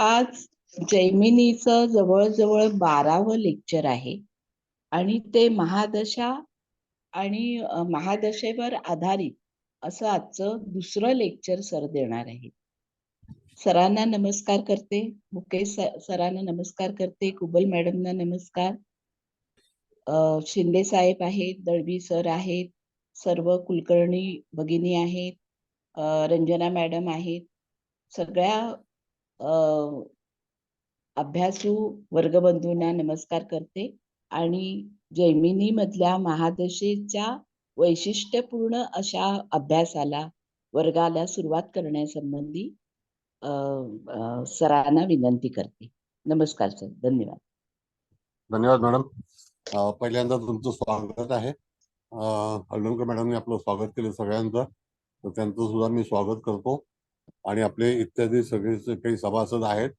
आज जैमिनीचं जवळजवळ 12वं लेक्चर आहे आणि ते महादशा आणि महादशेवर आधारित असं आजचं दुसरं लेक्चर सर देणार आहे. सरांना नमस्कार करते. मुकेश सरांना नमस्कार करते. कुबल मॅडमना नमस्कार. शिंदे साहेब आहेत, दळवी सर आहेत, सर्व कुलकर्णी भगिनी आहेत, रंजना मॅडम आहेत. सगळ्या अभ्यासू वर्गबंधूंना नमस्कार करते आणि जैमिनी मधल्या महादशेच्या वैशिष्ट्यपूर्ण अशा अभ्यासाला वर्गाला सुरुवात करण्यासंबंधी सरांना विनंती करते. नमस्कार सर. धन्यवाद. धन्यवाद मॅडम. पहिल्यांदा तुमचं स्वागत आहे. हळदणकर मॅडमने आपलं स्वागत केलं सगळ्यांचं, तर त्यांचं सुद्धा मी स्वागत करतो. आणि आपले इत्यादी सगळे काही सभासद आहेत,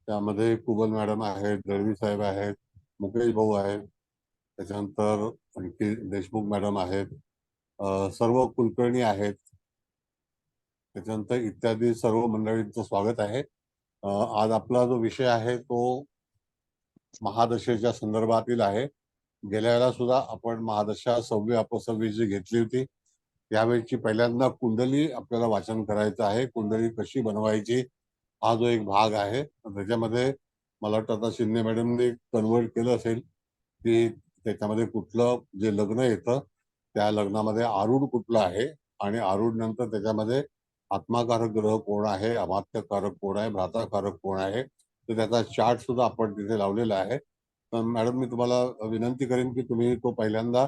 त्यामध्ये कुबल मॅडम आहेत, दळवी साहेब आहेत, मुकेश भाऊ आहेत, त्याच्यानंतर आणखी देशमुख मॅडम आहेत, सर्व कुलकर्णी आहेत, त्याच्यानंतर इत्यादी सर्व मंडळींचं स्वागत आहे. आज आपला जो विषय आहे तो महादशेच्या संदर्भातील आहे. गेल्या वेळेला सुद्धा आपण महादशा 6वी अपसव्वी जी घेतली होती, त्यावेळेची पहिल्यांदा कुंडली आपल्याला वाचन करायचं आहे. कुंडली कशी बनवायची हा जो एक भाग आहे, त्याच्यामध्ये मला वाटतं आता शिंदे मॅडमने कन्वर्ट केलं असेल की त्याच्यामध्ये कुठलं जे लग्न येतं त्या लग्नामध्ये आरूढ कुठलं आहे आणि आरूढ नंतर त्याच्यामध्ये आत्माकारक ग्रह कोण आहे, अमात्यकारक कोण आहे, भ्राताकारक कोण आहे, तर त्याचा चार्ट सुद्धा आपण तिथे लावलेला आहे. तर मॅडम मी तुम्हाला विनंती करेन की तुम्ही तो पहिल्यांदा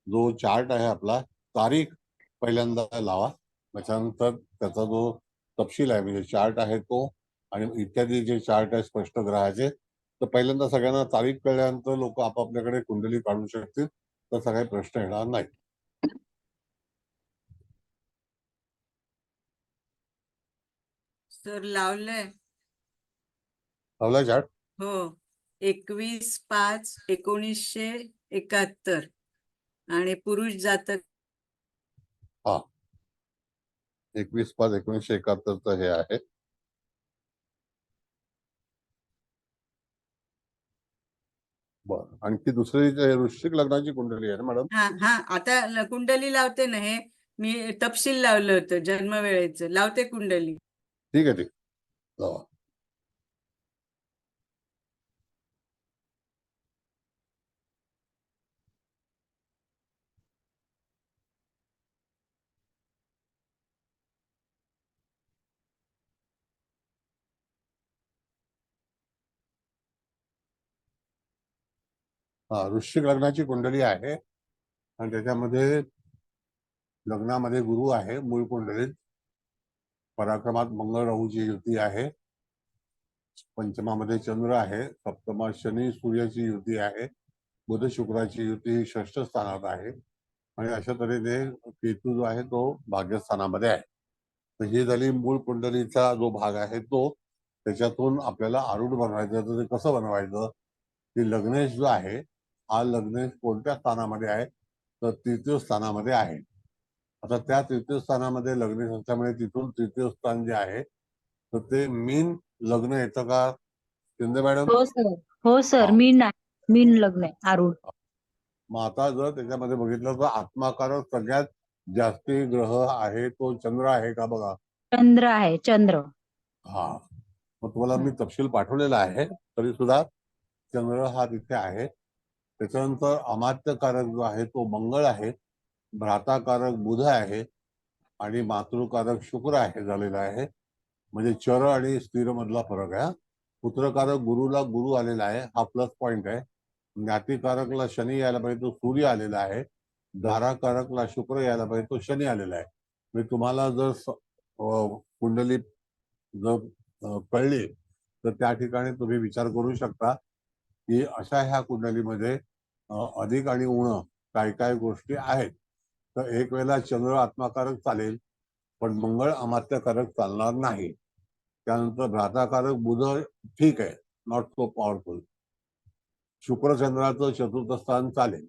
जो चार्ट आहे आपला तारीख पहिल्यांदा लावा. त्याच्यानंतर त्याचा जो तपशील आहे म्हणजे चार्ट आहे तो आणि इत्यादी जे चार्ट आहे स्पष्ट ग्रहाचे, तर पहिल्यांदा सगळ्यांना तारीख कळल्यानंतर लोक आपापल्याकडे कुंडली काढू शकतील, तर काही प्रश्न येणार नाही. सर लावलंय चार्ट? हो. 21/5/1971 आणि पुरुष जातक 21/5/1971 हे आहे. बरं, आणखी दुसरी वृश्चिक लग्नाची कुंडली आहे ना मॅडम? हा आता कुंडली लावते ना. हे मी तपशील लावलं होतं जन्म वेळेचं. लावते कुंडली. ठीक आहे, ठीक लावा. वृश्चिक लग्नाची कुंडली आहे आणि त्याच्यामध्ये लग्नामध्ये गुरु आहे मूळ कुंडलीत. पराक्रमात मंगळ राहूची युती आहे. पंचमामध्ये चंद्र आहे. सप्तमात शनी सूर्याची युती आहे. बुध शुक्राची युती 6ष्ठ स्थानात आहे आणि अशा तऱ्हेने केतू जो आहे तो भाग्यस्थानामध्ये आहे. तर ही झाली मूळ कुंडलीचा जो भाग आहे तो. त्याच्यातून आपल्याला आरूढ बनवायचं. तर ते कसं बनवायचं की लग्नेश जो आहे हा लग्नेश कोणत्या स्थानामध्ये आहे, तर तृतीय स्थानामध्ये आहे. आता त्या तृतीय स्थानामध्ये लग्नेश असल्यामुळे तिथून तृतीय स्थान जे आहे तर ते मीन लग्न येतं का शिंदे मॅडम? हो सर, हो सर. मीन लग्न आहे आरूढ. मग आता जर त्याच्यामध्ये बघितलं तर आत्माकारक सगळ्यात जास्ती ग्रह आहे तो चंद्र आहे का बघा. चंद्र आहे, चंद्र. मग तुम्हाला मी तपशील पाठवलेला आहे तरी सुद्धा चंद्र हा तिथे आहे. त्याच्यानंतर अमात्यकारक जो आहे तो मंगळ आहे, भ्राताकारक बुध आहे आणि मातृकारक शुक्र आहे झालेला आहे. म्हणजे चर आणि स्थिर मधला फरक आहे. पुत्रकारक गुरुला गुरु आलेला आहे, हा प्लस पॉइंट आहे. ज्ञातिकारकला शनी यायला पाहिजे तो सूर्य आलेला आहे. धाराकारकला शुक्र यायला पाहिजे तो शनी आलेला आहे. म्हणजे तुम्हाला जर कुंडली जर कळली तर त्या ठिकाणी तुम्ही विचार करू शकता की अशा ह्या कुंडलीमध्ये अधिक आणि उण काय काय गोष्टी आहेत. तर एक वेळेला चंद्र आत्माकारक चालेल पण मंगळ अमात्यकारक चालणार नाही. त्यानंतर भ्राताकारक बुध ठीक आहे, नॉट सो पॉवरफुल. शुक्रचंद्राचं चतुर्थ स्थान चालेल.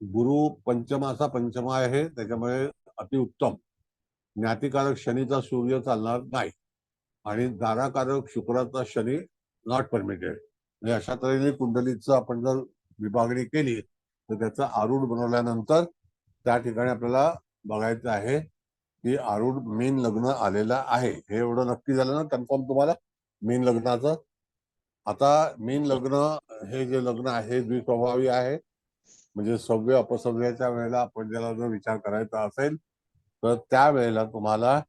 गुरु पंचमाचा पंचमा आहे त्याच्यामुळे अतिउत्तम. ज्ञातिकारक शनीचा सूर्य चालणार नाही. आणि दानाकारक शुक्राचा शनी नॉट परमिटेड. म्हणजे अशा तऱ्हेने कुंडलीचं आपण जर विभागणी केली तर त्याचं आरूढ बनवल्यानंतर त्या ठिकाणी आपल्याला बघायचं आहे की आरूढ मीन लग्न आलेलं आहे. हे एवढं नक्की झालं ना कन्फर्म तुम्हाला मीन लग्नाचं. आता मीन लग्न हे जे लग्न आहे द्विस्वभावी आहे. म्हणजे सव्य अपसव्याच्या वेळेला आपण ज्याला जर विचार करायचा असेल तर त्यावेळेला तुम्हाला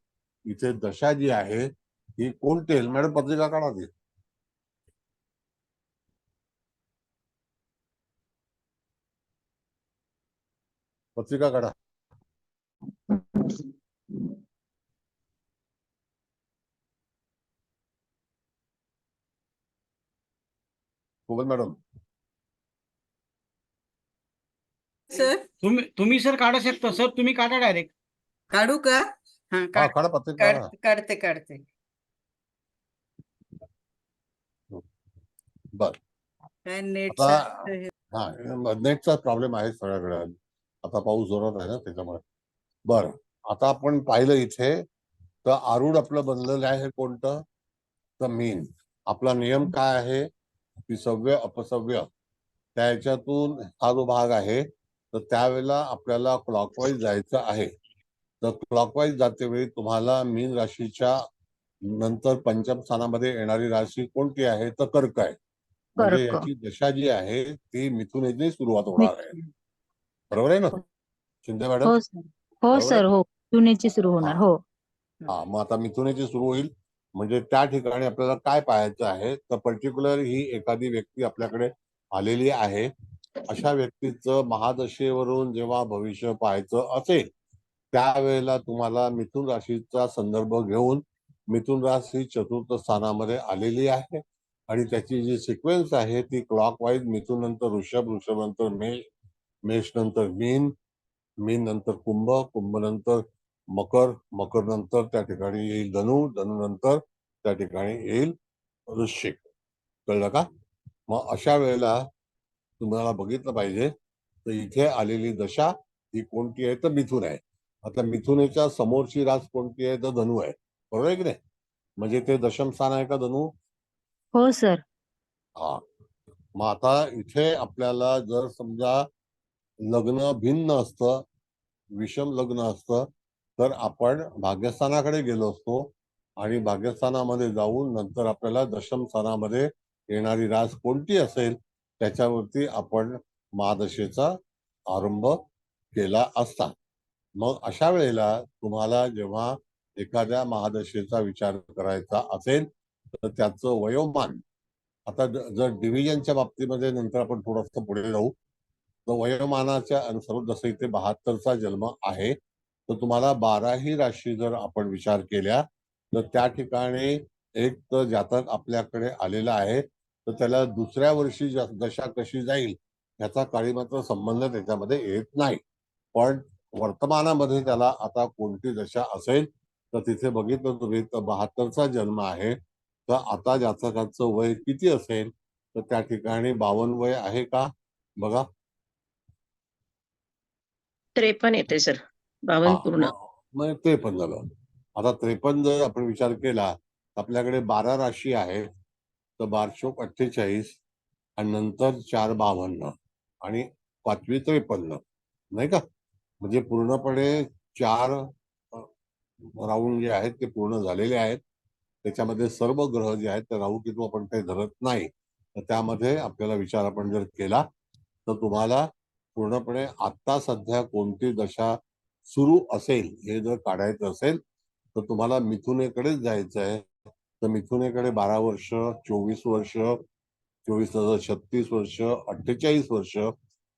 इथे दशा जी आहे ही कोणती येईल? मॅडम पत्रिका काढा ती. पत्रिका काढा. कोमल मॅडम सर तुम्ही सर काढू शकता सर, तुम्ही काढा डायरेक्ट. काढू का? हा हा काढा पत्रिका काढा. काढते. बर काय आता नेटचा हा नेटचा प्रॉब्लेम आहे सगळ्याकडे. आता पाऊस जोरात आहे ना त्याच्यामुळे. बरं आता आपण पाहिलं इथे तर आरूढ आपलं बनलेलं आहे कोणतं? तर मीन. आपला नियम काय आहे की सव्य अपसव्य त्याच्यातून हा जो भाग आहे तर त्यावेळेला आपल्याला क्लॉकवाईज जायचं आहे. तर क्लॉकवाईज जाते वेळी तुम्हाला मीन राशीच्या नंतर पंचम स्थानामध्ये येणारी राशी कोणती आहे? तर कर्क आहे. म्हणजे कर्क. याची दशा जी आहे ती मिथुनेची सुरुवात होणार आहे. बरोबर आहे ना शिंदे मॅडम? हो सर. हो बरोबर आहे? सर. हो, जुनेची सुरू होणार. हो. हा मग आता मिथुनेची सुरू होईल. म्हणजे त्या ठिकाणी आपल्याला काय पाहायचं आहे तर पर्टिक्युलर ही एखादी व्यक्ती आपल्याकडे आलेली आहे. अशा व्यक्तीचं महादशेवरून जेव्हा भविष्य पाहायचं असेल त्यावेळेला तुम्हाला मिथुन राशीचा संदर्भ घेऊन मिथुन राशी चतुर्थ स्थानामध्ये आलेली आहे आणि त्याची जी सिक्वेन्स आहे ती क्लॉकवाईज मिथुन नंतर ऋषभ, ऋषभ नंतर मेष, मेष नंतर मीन, मीन नंतर कुंभ, कुंभ नंतर मकर, मकर नंतर त्या ठिकाणी येईल धनु, धनु नंतर त्या ठिकाणी येईल वृश्चिक. कळलं का? मग अशा वेळेला तुम्हाला बघितलं पाहिजे तर इथे आलेली दशा ही कोणती आहे तर मिथुन आहे. आता मिथुनेच्या समोरची रास कोणती आहे तर धनु आहे. बरोबर आहे की नाही? म्हणजे ते दशम स्थान आहे का धनु? हो सर. हा मग आता इथे आपल्याला जर समजा लग्न भिन्न असतं, विषम लग्न असतं तर आपण भाग्यस्थानाकडे गेलो असतो आणि भाग्यस्थानामध्ये जाऊन नंतर आपल्याला दशम स्थानामध्ये येणारी रास कोणती असेल त्याच्यावरती आपण महादशेचा आरंभ केला असता. मग अशा वेळेला तुम्हाला जेव्हा एखाद्या महादशेचा विचार करायचा असेल तर त्याचं वयोमान आता जर डिव्हिजनच्या बाबतीमध्ये नंतर आपण थोडंसं पुढे जाऊ तर वयोमानाच्या अनुसार जसं इथे 72चा जन्म आहे तर तुम्हाला 12ही राशी जर आपण विचार केल्या तर त्या ठिकाणी एक तर जातक आपल्याकडे आलेला आहे तर त्याला दुसऱ्या वर्षी दशा कशी जाईल याचा काही मात्र संबंध त्याच्यामध्ये येत नाही. पण वर्तमानामध्ये त्याला आता कोणती दशा असेल तर तिथे बघितलं तुम्ही तर 72चा जन्म आहे तर आता जातकाचं वय किती असेल तर त्या ठिकाणी 52 वय आहे का? बघा 53 येते सर. 52 पूर्ण. मग 53 झालं. आता 53 जर आपण विचार केला आपल्याकडे 12 राशी आहे तर 1248 आणि नंतर 452 आणि 5वी 53 नाही का? म्हणजे पूर्णपणे 4 राऊंड जे आहेत ते पूर्ण झालेले आहेत. त्याच्यामध्ये सर्व ग्रह जे आहेत ते राहू केतू आपण काही धरत नाही. तर त्यामध्ये आपल्याला विचार आपण जर केला तर तुम्हाला पूर्णपणे आता सध्या कोणती दशा सुरू असेल हे जर काढायचं असेल तर तुम्हाला मिथुनेकडेच जायचं आहे. तर मिथुनेकडे 12 वर्ष, 24 वर्ष, 24 वर्ष, 48 वर्ष.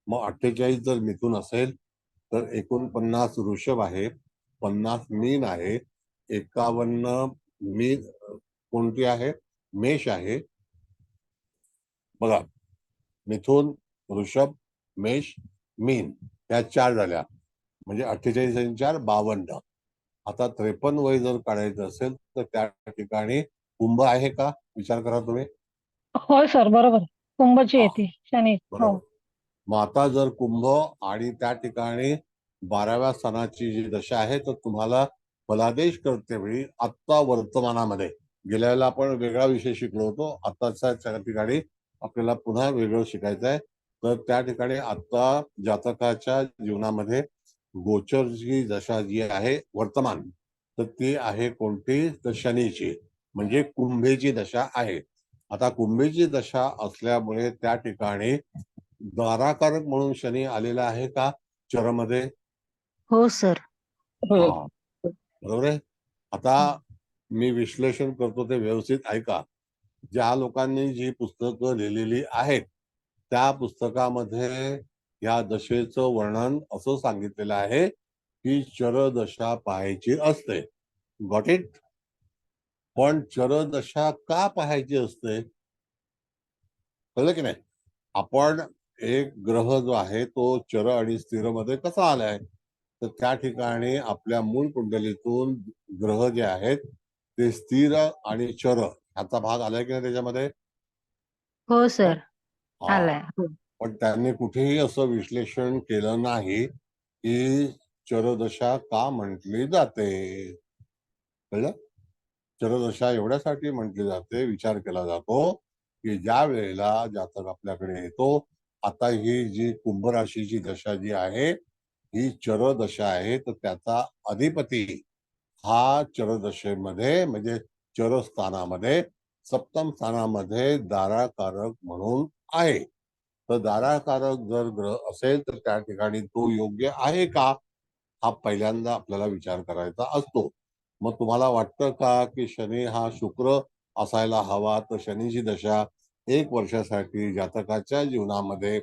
मग 48 जर मिथुन असेल तर 49 ऋषभ आहे, 50 मीन आहे, 51 मीन कोणती आहे? मेष आहे. बघा मिथुन, ऋषभ, मेष, मीन या 4 झाल्या म्हणजे 48 आणि 4 52. आता 53 वय जर काढायचं असेल तर त्या ठिकाणी कुंभ आहे का? विचार करा तुम्ही. होय सर, बरोबर. कुंभची हा, येते शनी. हो. बरोबर. मग आता जर कुंभ आणि त्या ठिकाणी 12व्या स्थानाची जी दशा आहे तर तुम्हाला फलादेश करते वेळी आत्ता वर्तमानामध्ये गेल्या वेळेला आपण वेगळा विषय शिकलो होतो, आताच्या त्या ठिकाणी आपल्याला पुन्हा वेगळं शिकायचं आहे. तर त्या ठिकाणी आता जातकाच्या जीवनामध्ये गोचरची दशा जी आहे वर्तमान, तर ती आहे कोणती, तर शनीची, म्हणजे कुंभेची दशा आहे. आता कुंभेची दशा असल्यामुळे त्या ठिकाणी द्वाराकारक म्हणून शनी आलेला आहे का चरमध्ये? हो सर. हो. हा, बरोबर आहे. आता मी विश्लेषण करतो ते व्यवस्थित ऐका. ज्या लोकांनी जी पुस्तकं लिहिलेली आहेत त्या पुस्तकामध्ये या दशेचं वर्णन असं सांगितलेलं आहे की चरदशा पाहायची असते. Got it? पण चरदशा का पाहायची असते कळलं की नाही? आपण एक ग्रह जो आहे तो चर आणि स्थिर मध्ये कसा आलाय, तर त्या ठिकाणी आपल्या मूळ कुंडलीतून ग्रह जे आहेत ते स्थिर आणि चर ह्याचा भाग आलाय की नाही त्याच्यामध्ये? हो सर. हा, आलाय. हो. पण त्यांनी कुठेही असं विश्लेषण केलं नाही की चरदशा का म्हटली जाते. कळलं? चरदशा एवढ्यासाठी म्हटली जाते, विचार केला जातो की ज्या वेळेला जातक आपल्याकडे येतो, आता ही जी कुंभ राशीची दशा जी आहे ही चरदशा आहे, तर त्याचा अधिपती हा चरदशेमध्ये म्हणजे चरस्थानामध्ये सप्तम स्थानामध्ये दाराकारक म्हणून आहे. तर दाराकारक जर ग्रह असेल तर त्या ठिकाणी तो योग्य आहे का, हा पहिल्यांदा आपल्याला विचार करायचा असतो. मग तुम्हाला वाटतं का की शनी हा शुक्र असायला हवा, तर शनीची दशा 1 वर्षासाठी जातकाच्या जीवनामध्ये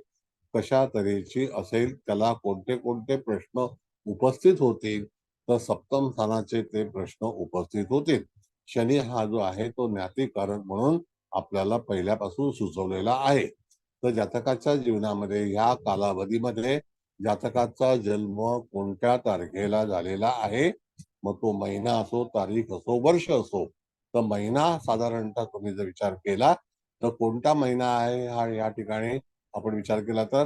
कशा तऱ्हेची असेल, त्याला कोणते कोणते प्रश्न उपस्थित होतील, तर सप्तम स्थानाचे ते प्रश्न उपस्थित होतील. शनी हा जो आहे तो ज्ञातिकारक म्हणून आपल्याला पहिल्यापासून सुचवलेला आहे. तर जातकाच्या जीवनामध्ये ह्या कालावधीमध्ये जातकाचा जन्म कोणत्या तारखेला झालेला आहे, मग तो महिना असो, तारीख असो, वर्ष असो, तर महिना साधारणतः तुम्ही जर विचार केला तर कोणता महिना आहे हा या ठिकाणी आपण विचार केला तर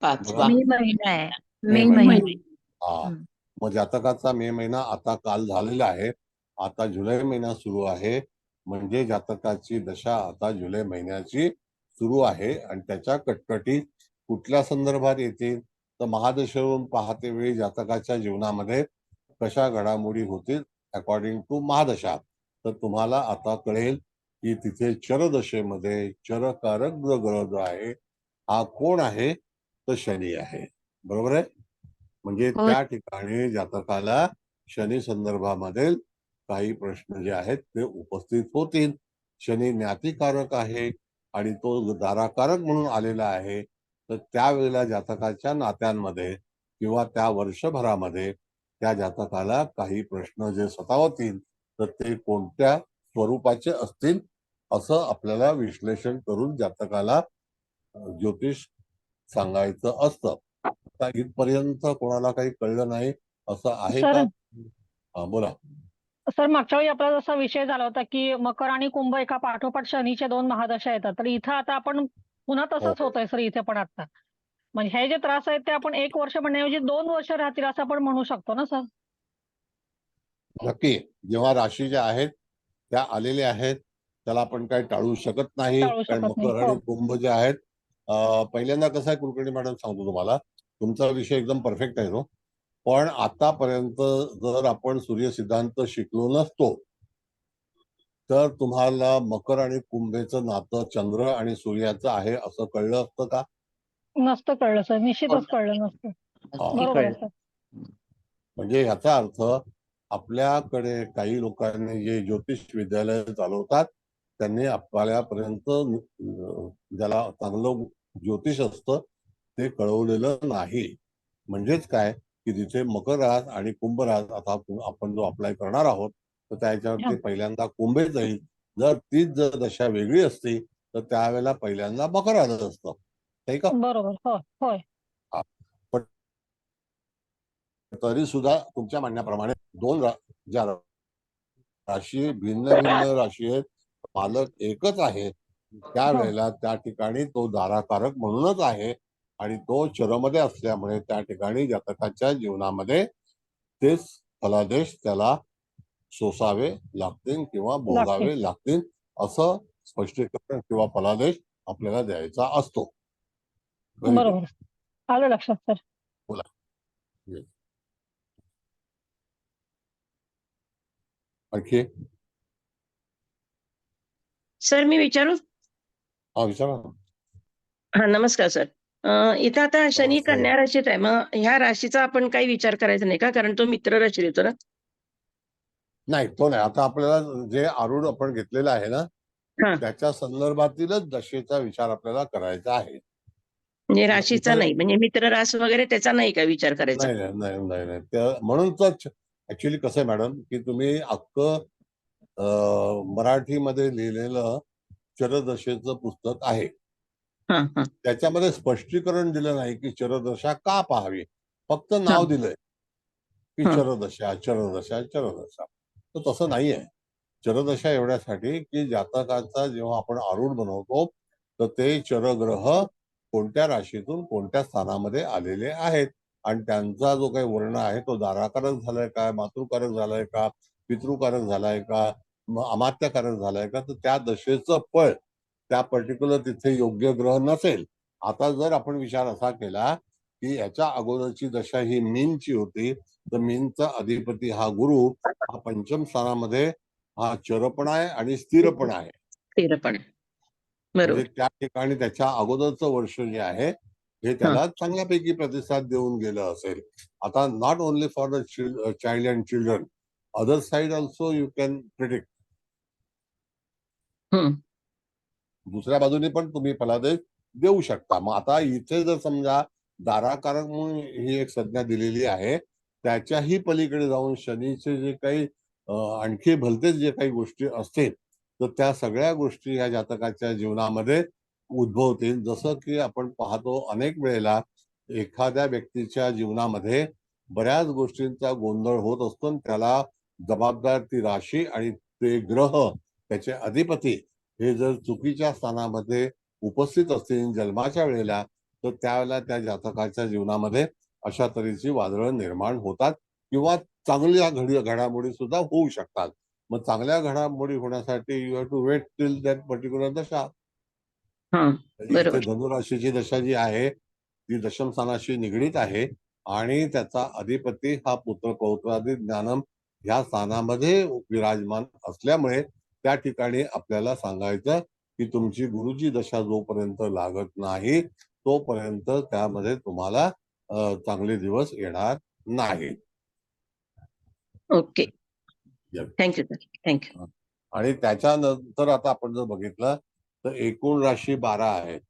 5वा. मे महिना आहे. मे मे महिना. महिना. हा, हम्म. मग जातकाचा मे महिना आता काल झालेला आहे. आता जुलै महिना सुरू आहे, म्हणजे जातकाची दशा आता जुलै महिन्याची सुरू आहे. आणि त्याच्या कटकटी कुठल्या संदर्भात येतील, तर महादशेवरून पाहते वेळी जातकाच्या जीवनामध्ये कशा घडामोडी होतील अकॉर्डिंग टू महादशा, तर तुम्हाला आता कळेल की तिथे चरदशेमध्ये चरकारक जो ग्रह जो आहे हा कोण आहे, तर शनी आहे. बरोबर आहे? म्हणजे हो. त्या ठिकाणी जातकाला शनी संदर्भामध्ये काही प्रश्न जे आहेत ते उपस्थित होतील. शनी ज्ञातिकारक आहे आणि तो दाराकारक म्हणून आलेला आहे, तर त्यावेळेला जातकाच्या नात्यांमध्ये किंवा त्या वर्षभरामध्ये त्या जातकाला काही प्रश्न जे सतावतील, तर ते कोणत्या स्वरूपाचे असतील असं आपल्याला विश्लेषण करून जातकाला ज्योतिष सांगायचं असतं. आता इथपर्यंत कोणाला काही कळलं नाही असं आहे सर का? हा, बोला. सर मागच्या वेळी आपला जसा विषय झाला होता की मकर आणि कुंभ एका पाठोपाठ शनीच्या 2 महादशा येतात, तर इथं आता आपण पुन्हा हो, तसंच होतंय सर इथे पण आता. म्हणजे हे जे त्रास आहेत ते आपण 1 वर्ष म्हणण्याऐवजी 2 वर्ष राहतील असं आपण म्हणू शकतो ना सर? नक्की. जेव्हा राशी ज्या आहेत त्या आलेल्या आहेत, त्याला आपण काही टाळू शकत नाही. टाळू कारण शकत नाही. मकर हो. आणि कुंभ जे आहेत, पहिल्यांदा कसं आहे कुलकर्णी मॅडम सांगतो तुम्हाला, तुमचा विषय एकदम परफेक्ट आहे तो. पण आतापर्यंत जर आपण सूर्य सिद्धांत शिकलो नसतो, तर तुम्हाला मकर आणि कुंभेचं नातं चंद्र आणि सूर्याचं आहे असं कळलं असतं का? नसतं कळलं सर, निश्चितच कळलं नसतं. हा. बरोबर आहे सर. म्हणजे ह्याचा अर्थ आपल्याकडे काही लोकांनी जे ज्योतिष विद्यालय चालवतात त्यांनी आपल्यापर्यंत ज्याला चांगलं ज्योतिष असतं ते कळवलेलं नाही. म्हणजेच काय की तिथे मकर रास आणि कुंभ रास आता आपण जो अप्लाय करणार आहोत, तर त्याच्यावरती पहिल्यांदा कुंभेच जाईल. जर तीच जर दशा वेगळी असती तर त्यावेळेला पहिल्यांदा मकर आलं असतं, नाही का? बरोबर. हो. होय. हा. पण तरी सुद्धा तुमच्या म्हणण्याप्रमाणे दोन ज्या राशी भिन्न भिन्न राशी आहेत, मालक एकच आहे, त्यावेळेला त्या ठिकाणी तो दाराकारक म्हणूनच आहे आणि तो चरमध्ये असल्यामुळे त्या ठिकाणी जातकाच्या जीवनामध्ये तेच फलादेश त्याला सोसावे लागतील किंवा लागतील. भोगावे लागतील असं स्पष्टीकरण किंवा फलादेश आपल्याला द्यायचा असतो. Very good. बरोबर, आलं लक्षात सर. बोला. Yes. आणखी सर मी विचारू? हा विचारा ना. हा नमस्कार सर. इथं आता शनी नमस्ते. कन्या राशीत आहे, मग ह्या राशीचा आपण काही विचार करायचा नाही का, कारण तो मित्र राशीत येतो ना? नाही तो नाही. आता आपल्याला जे आरूढ आपण घेतलेलं आहे ना हा त्याच्या संदर्भातीलच दशेचा विचार आपल्याला करायचा आहे. म्हणजे राशीचा इथे- नाही, म्हणजे मित्र रास वगैरे त्याचा नाही का विचार करायचा? नाही नाही नाही नाही नाही म्हणून तर ऍक्च्युली कसं आहे मॅडम की तुम्ही अख्खं मराठीमध्ये लिहिलेलं चरदशेचं पुस्तक आहे. हा हा त्याच्यामध्ये स्पष्टीकरण दिलं नाही की चरदशा का पाहावी, फक्त नाव दिलंय की हा. चरदशा चरदशा चरदशा. तर तसं नाहीये. चरदशा एवढ्यासाठी की जातकाचा जेव्हा आपण आरूढ बनवतो तर ते चरग्रह कोणत्या राशीतून कोणत्या स्थानामध्ये आलेले आहेत आणि त्यांचा जो काही वर्ण आहे तो दाराकारक झालाय का, मातृकारक झालाय का, पितृकारक झालाय का, अमात्यकारक झालाय का, तर त्या दशेचं फळ त्या पर्टिक्युलर तिथे योग्य ग्रह नसेल. आता जर आपण विचार असा केला की याच्या अगोदरची दशा ही मीनची होती तर मीनचा अधिपती हा गुरु हा पंचम स्थानामध्ये हा चरपण आहे आणि स्थिरपण आहे. स्थिरपण आहे. म्हणजे बरोबर. त्या ठिकाणी त्याच्या अगोदरचं वर्ष जे आहे हे त्याला चांगल्यापैकी प्रतिसाद देऊन गेलं असेल. आता not only for the child and children, other side also you can predict. हम्म. दुसऱ्या बाजूने पण तुम्ही फलादेश देऊ शकता. मग आता इथे जर समजा दाराकारक म्हणून ही एक संज्ञा दिलेली आहे, त्याच्याही पलीकडे जाऊन शनीचे जे काही आणखी भलतेच जे काही गोष्टी असतील तर त्या सगळ्या गोष्टी या जातकाच्या जीवनामध्ये उद्भवतील. जसं की आपण पाहतो अनेक वेळेला एखाद्या व्यक्तीच्या जीवनामध्ये बऱ्याच गोष्टींचा गोंधळ होत असतो आणि त्याला जबाबदार ती राशी आणि ते ग्रह त्याचे अधिपती हे जर चुकीच्या स्थानामध्ये उपस्थित असतील जन्माच्या वेळेला तर त्यावेळेला त्या जातकाच्या जीवनामध्ये अशा तऱ्हेची वादळं निर्माण होतात किंवा चांगल्या घडामोडी सुद्धा होऊ शकतात. मग चांगल्या घडामोडी होण्यासाठी you have to wait till that particular दशा. हा इथे बरोबर. धनुराशीची दशा जी आहे ती दशम स्थानाशी निगडीत आहे आणि त्याचा अधिपती हा पुत्र पौत्रादी ज्ञानम ह्या स्थानामध्ये विराजमान असल्यामुळे त्या ठिकाणी आपल्याला सांगायचं की तुमची गुरुची दशा जोपर्यंत लागत नाही तोपर्यंत त्यामध्ये तुम्हाला चांगले दिवस येणार नाही. Okay, Yes. Thank you sir, thank you. आणि त्याच्यानंतर आता आपण जर बघितलं तर एकूण राशी 12 आहेत.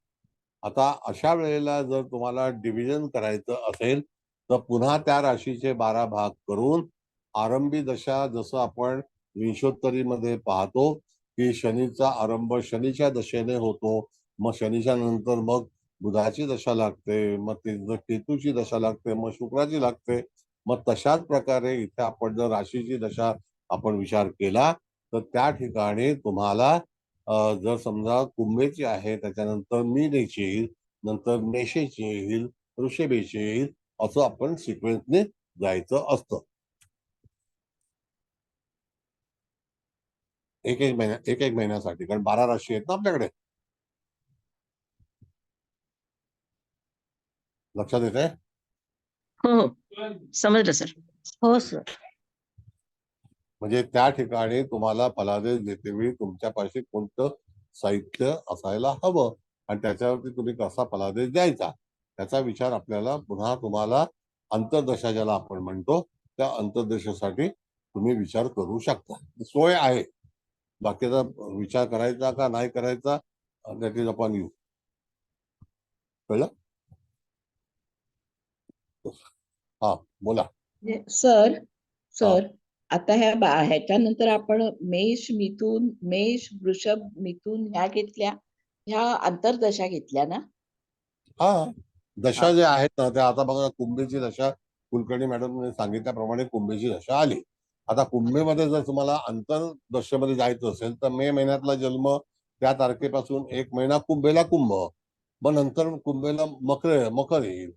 आता अशा वेळेला जर तुम्हाला डिव्हिजन करायचं असेल तर पुन्हा त्या राशीचे 12 भाग करून आरंभी दशा जसं आपण विंशोत्तरीमध्ये पाहतो की शनीचा आरंभ शनीच्या दशेने होतो, मग शनीच्या नंतर मग बुधाची दशा लागते, मग केतूची दशा लागते, मग शुक्राची लागते. मग तशाच प्रकारे इथे आपण जर राशीची दशा आपण विचार केला तर त्या ठिकाणी तुम्हाला जर समजा कुंभेची आहे त्याच्यानंतर मीनेची येईल, नंतर मेषेची येईल, वृषभेची येईल, असं आपण सिक्वेन्सने जायचं असतं. एक एक महिन्यासाठी, कारण 12 राशी आहेत ना आपल्याकडे. लक्षात येते? हो हो समजलं सर. हो सर. म्हणजे त्या ठिकाणी तुम्हाला फलादेश देतेवेळी तुमच्यापाशी कोणतं साहित्य असायला हवं आणि त्याच्यावरती तुम्ही कसा फलादेश द्यायचा त्याचा विचार आपल्याला पुन्हा तुम्हाला अंतर्दशा ज्याला आपण म्हणतो त्या अंतर्दशेसाठी तुम्ही विचार करू शकता. सोय आहे. बाकीचा विचार करायचा का नाही करायचा दॅट इज अपॉन यू. कळलं? हा बोला. सर सर आता ह्याच्यानंतर आपण मेष वृषभ मिथुन ह्या घेतल्या, ह्या आंतरदशा घेतल्या ना? हा दशा जे आहेत ना त्या आता बघा कुंभीची दशा कुलकर्णी मॅडमने सांगितल्याप्रमाणे कुंभीची दशा आली. आता कुंभेमध्ये जर तुम्हाला अंतर्दशेमध्ये जायचं असेल तर मे महिन्यातला जन्म त्या तारखेपासून एक महिना कुंभेला कुंभ, मग नंतर कुंभेला मकर येईल,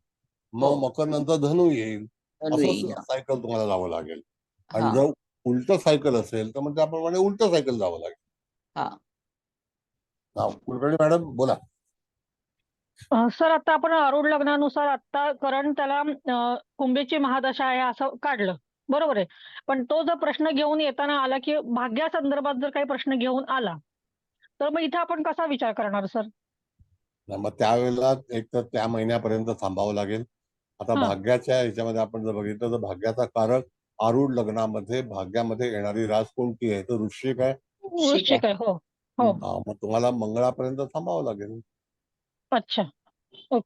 मग मकर नंतर धनु येईल, असं सायकल तुम्हाला जावं लागेल. आणि हा जर उलट सायकल असेल तर मग त्याप्रमाणे उलट सायकल जावं लागेल. हा. कुलकर्णी मॅडम बोला. सर आता आपण आरूढ लग्नानुसार आता करंट त्याला कुंभीची महादशा आहे असं काढलं, बरोबर आहे. पण तो जर प्रश्न घेऊन येताना आला की भाग्यासंदर्भात जर काही प्रश्न घेऊन आला तर मग इथे आपण कसा विचार करणार सर? मग त्यावेळेला एक तर त्या महिन्यापर्यंत थांबावं लागेल. आता हा. भाग्याच्या ह्याच्यामध्ये आपण जर बघितलं तर भाग्याचा कारक आरूढ लग्नामध्ये भाग्यामध्ये येणारी रास कोणती आहे तर वृश्चिक आहे. वृश्चिक आहे. हो हो. मग तुम्हाला मंगळापर्यंत थांबावं लागेल. अच्छा. पण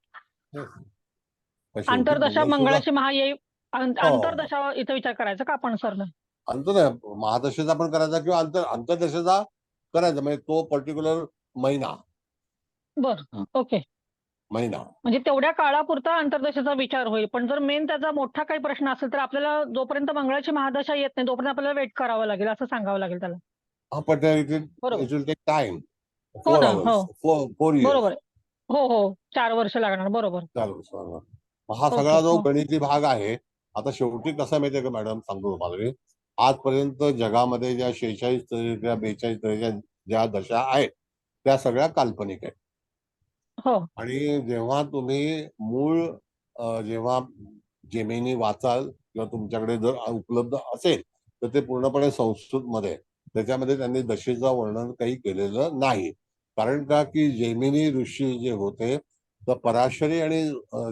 शेवटी आंतरदशा मंगळ सुद्धा मंगळाची महा येई हो आंतरदशा इथं विचार करायचा का आपण सर? अंतर महादशेचा पण करायचा किंवा अंतरदशेचा करायचा म्हणजे तो पर्टिक्युलर महिना बर. ओके. महिना म्हणजे तेवढ्या काळापुरता आंतरदशेचा विचार होईल. पण जर मेन त्याचा मोठा काही प्रश्न असेल तर आपल्याला जोपर्यंत मंगळाची महादशा येत नाही तोपर्यंत आपल्याला वेट करावं लागेल असं सांगावं लागेल त्याला. हा पण बरोबर. It will take time. हो 4 ना. hours, हो 4 years. बरोबर आहे. हो हो 4 वर्ष लागणार. बरोबर. चालू. हा ओके. सगळा जो हो. गणिती भाग आहे. आता शेवटी कसं माहितीये का मॅडम सांगतो तुम्हाला मी आजपर्यंत जगामध्ये ज्या 46 तऱ्हेच्या 42 तऱ्हेच्या ज्या दशा आहेत त्या सगळ्या काल्पनिक आहेत. हो. आणि जेव्हा तुम्ही मूळ जेव्हा जेमिनी वाचाल किंवा तुमच्याकडे जर उपलब्ध असेल तर ते पूर्णपणे संस्कृत मध्ये त्याच्यामध्ये त्यांनी दशेचं वर्णन काही केलेलं नाही. कारण का की जेमिनी ऋषी जे होते तर पराशरी आणि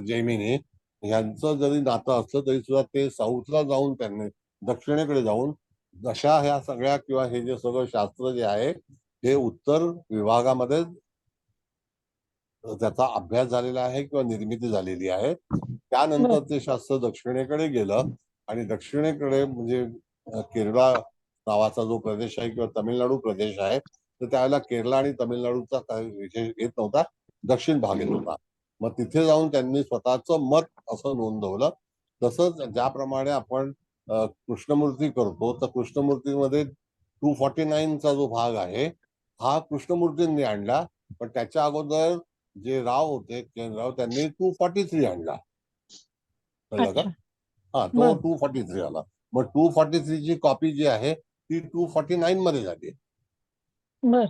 जेमिनी यांचं जरी नातं असलं तरी सुद्धा ते साऊथला जाऊन त्यांनी दक्षिणेकडे जाऊन दशा ह्या सगळ्या किंवा हे जे सगळं शास्त्र जे आहे ते उत्तर विभागामध्ये त्याचा अभ्यास झालेला आहे किंवा निर्मिती झालेली आहे. त्यानंतर ते शास्त्र दक्षिणेकडे गेलं आणि दक्षिणेकडे म्हणजे केरळा नावाचा जो प्रदेश आहे किंवा तमिळनाडू प्रदेश आहे तर त्यावेळेला केरळ आणि तमिळनाडूचा काही विषय येत नव्हता, दक्षिण भाग येत होता. मग तिथे जाऊन त्यांनी स्वतःचं मत असं नोंदवलं. तसंच ज्याप्रमाणे आपण कृष्णमूर्ती करतो तर कृष्णमूर्तीमध्ये 249चा जो भाग आहे हा कृष्णमूर्तींनी आणला. पण त्याच्या अगोदर जे राव होते राव त्यांनी 243 आणला. कळलं का? अच्छा. हा तो 243 आला. मग 243 ची कॉपी जी आहे ती 249 मध्ये झाली. बर.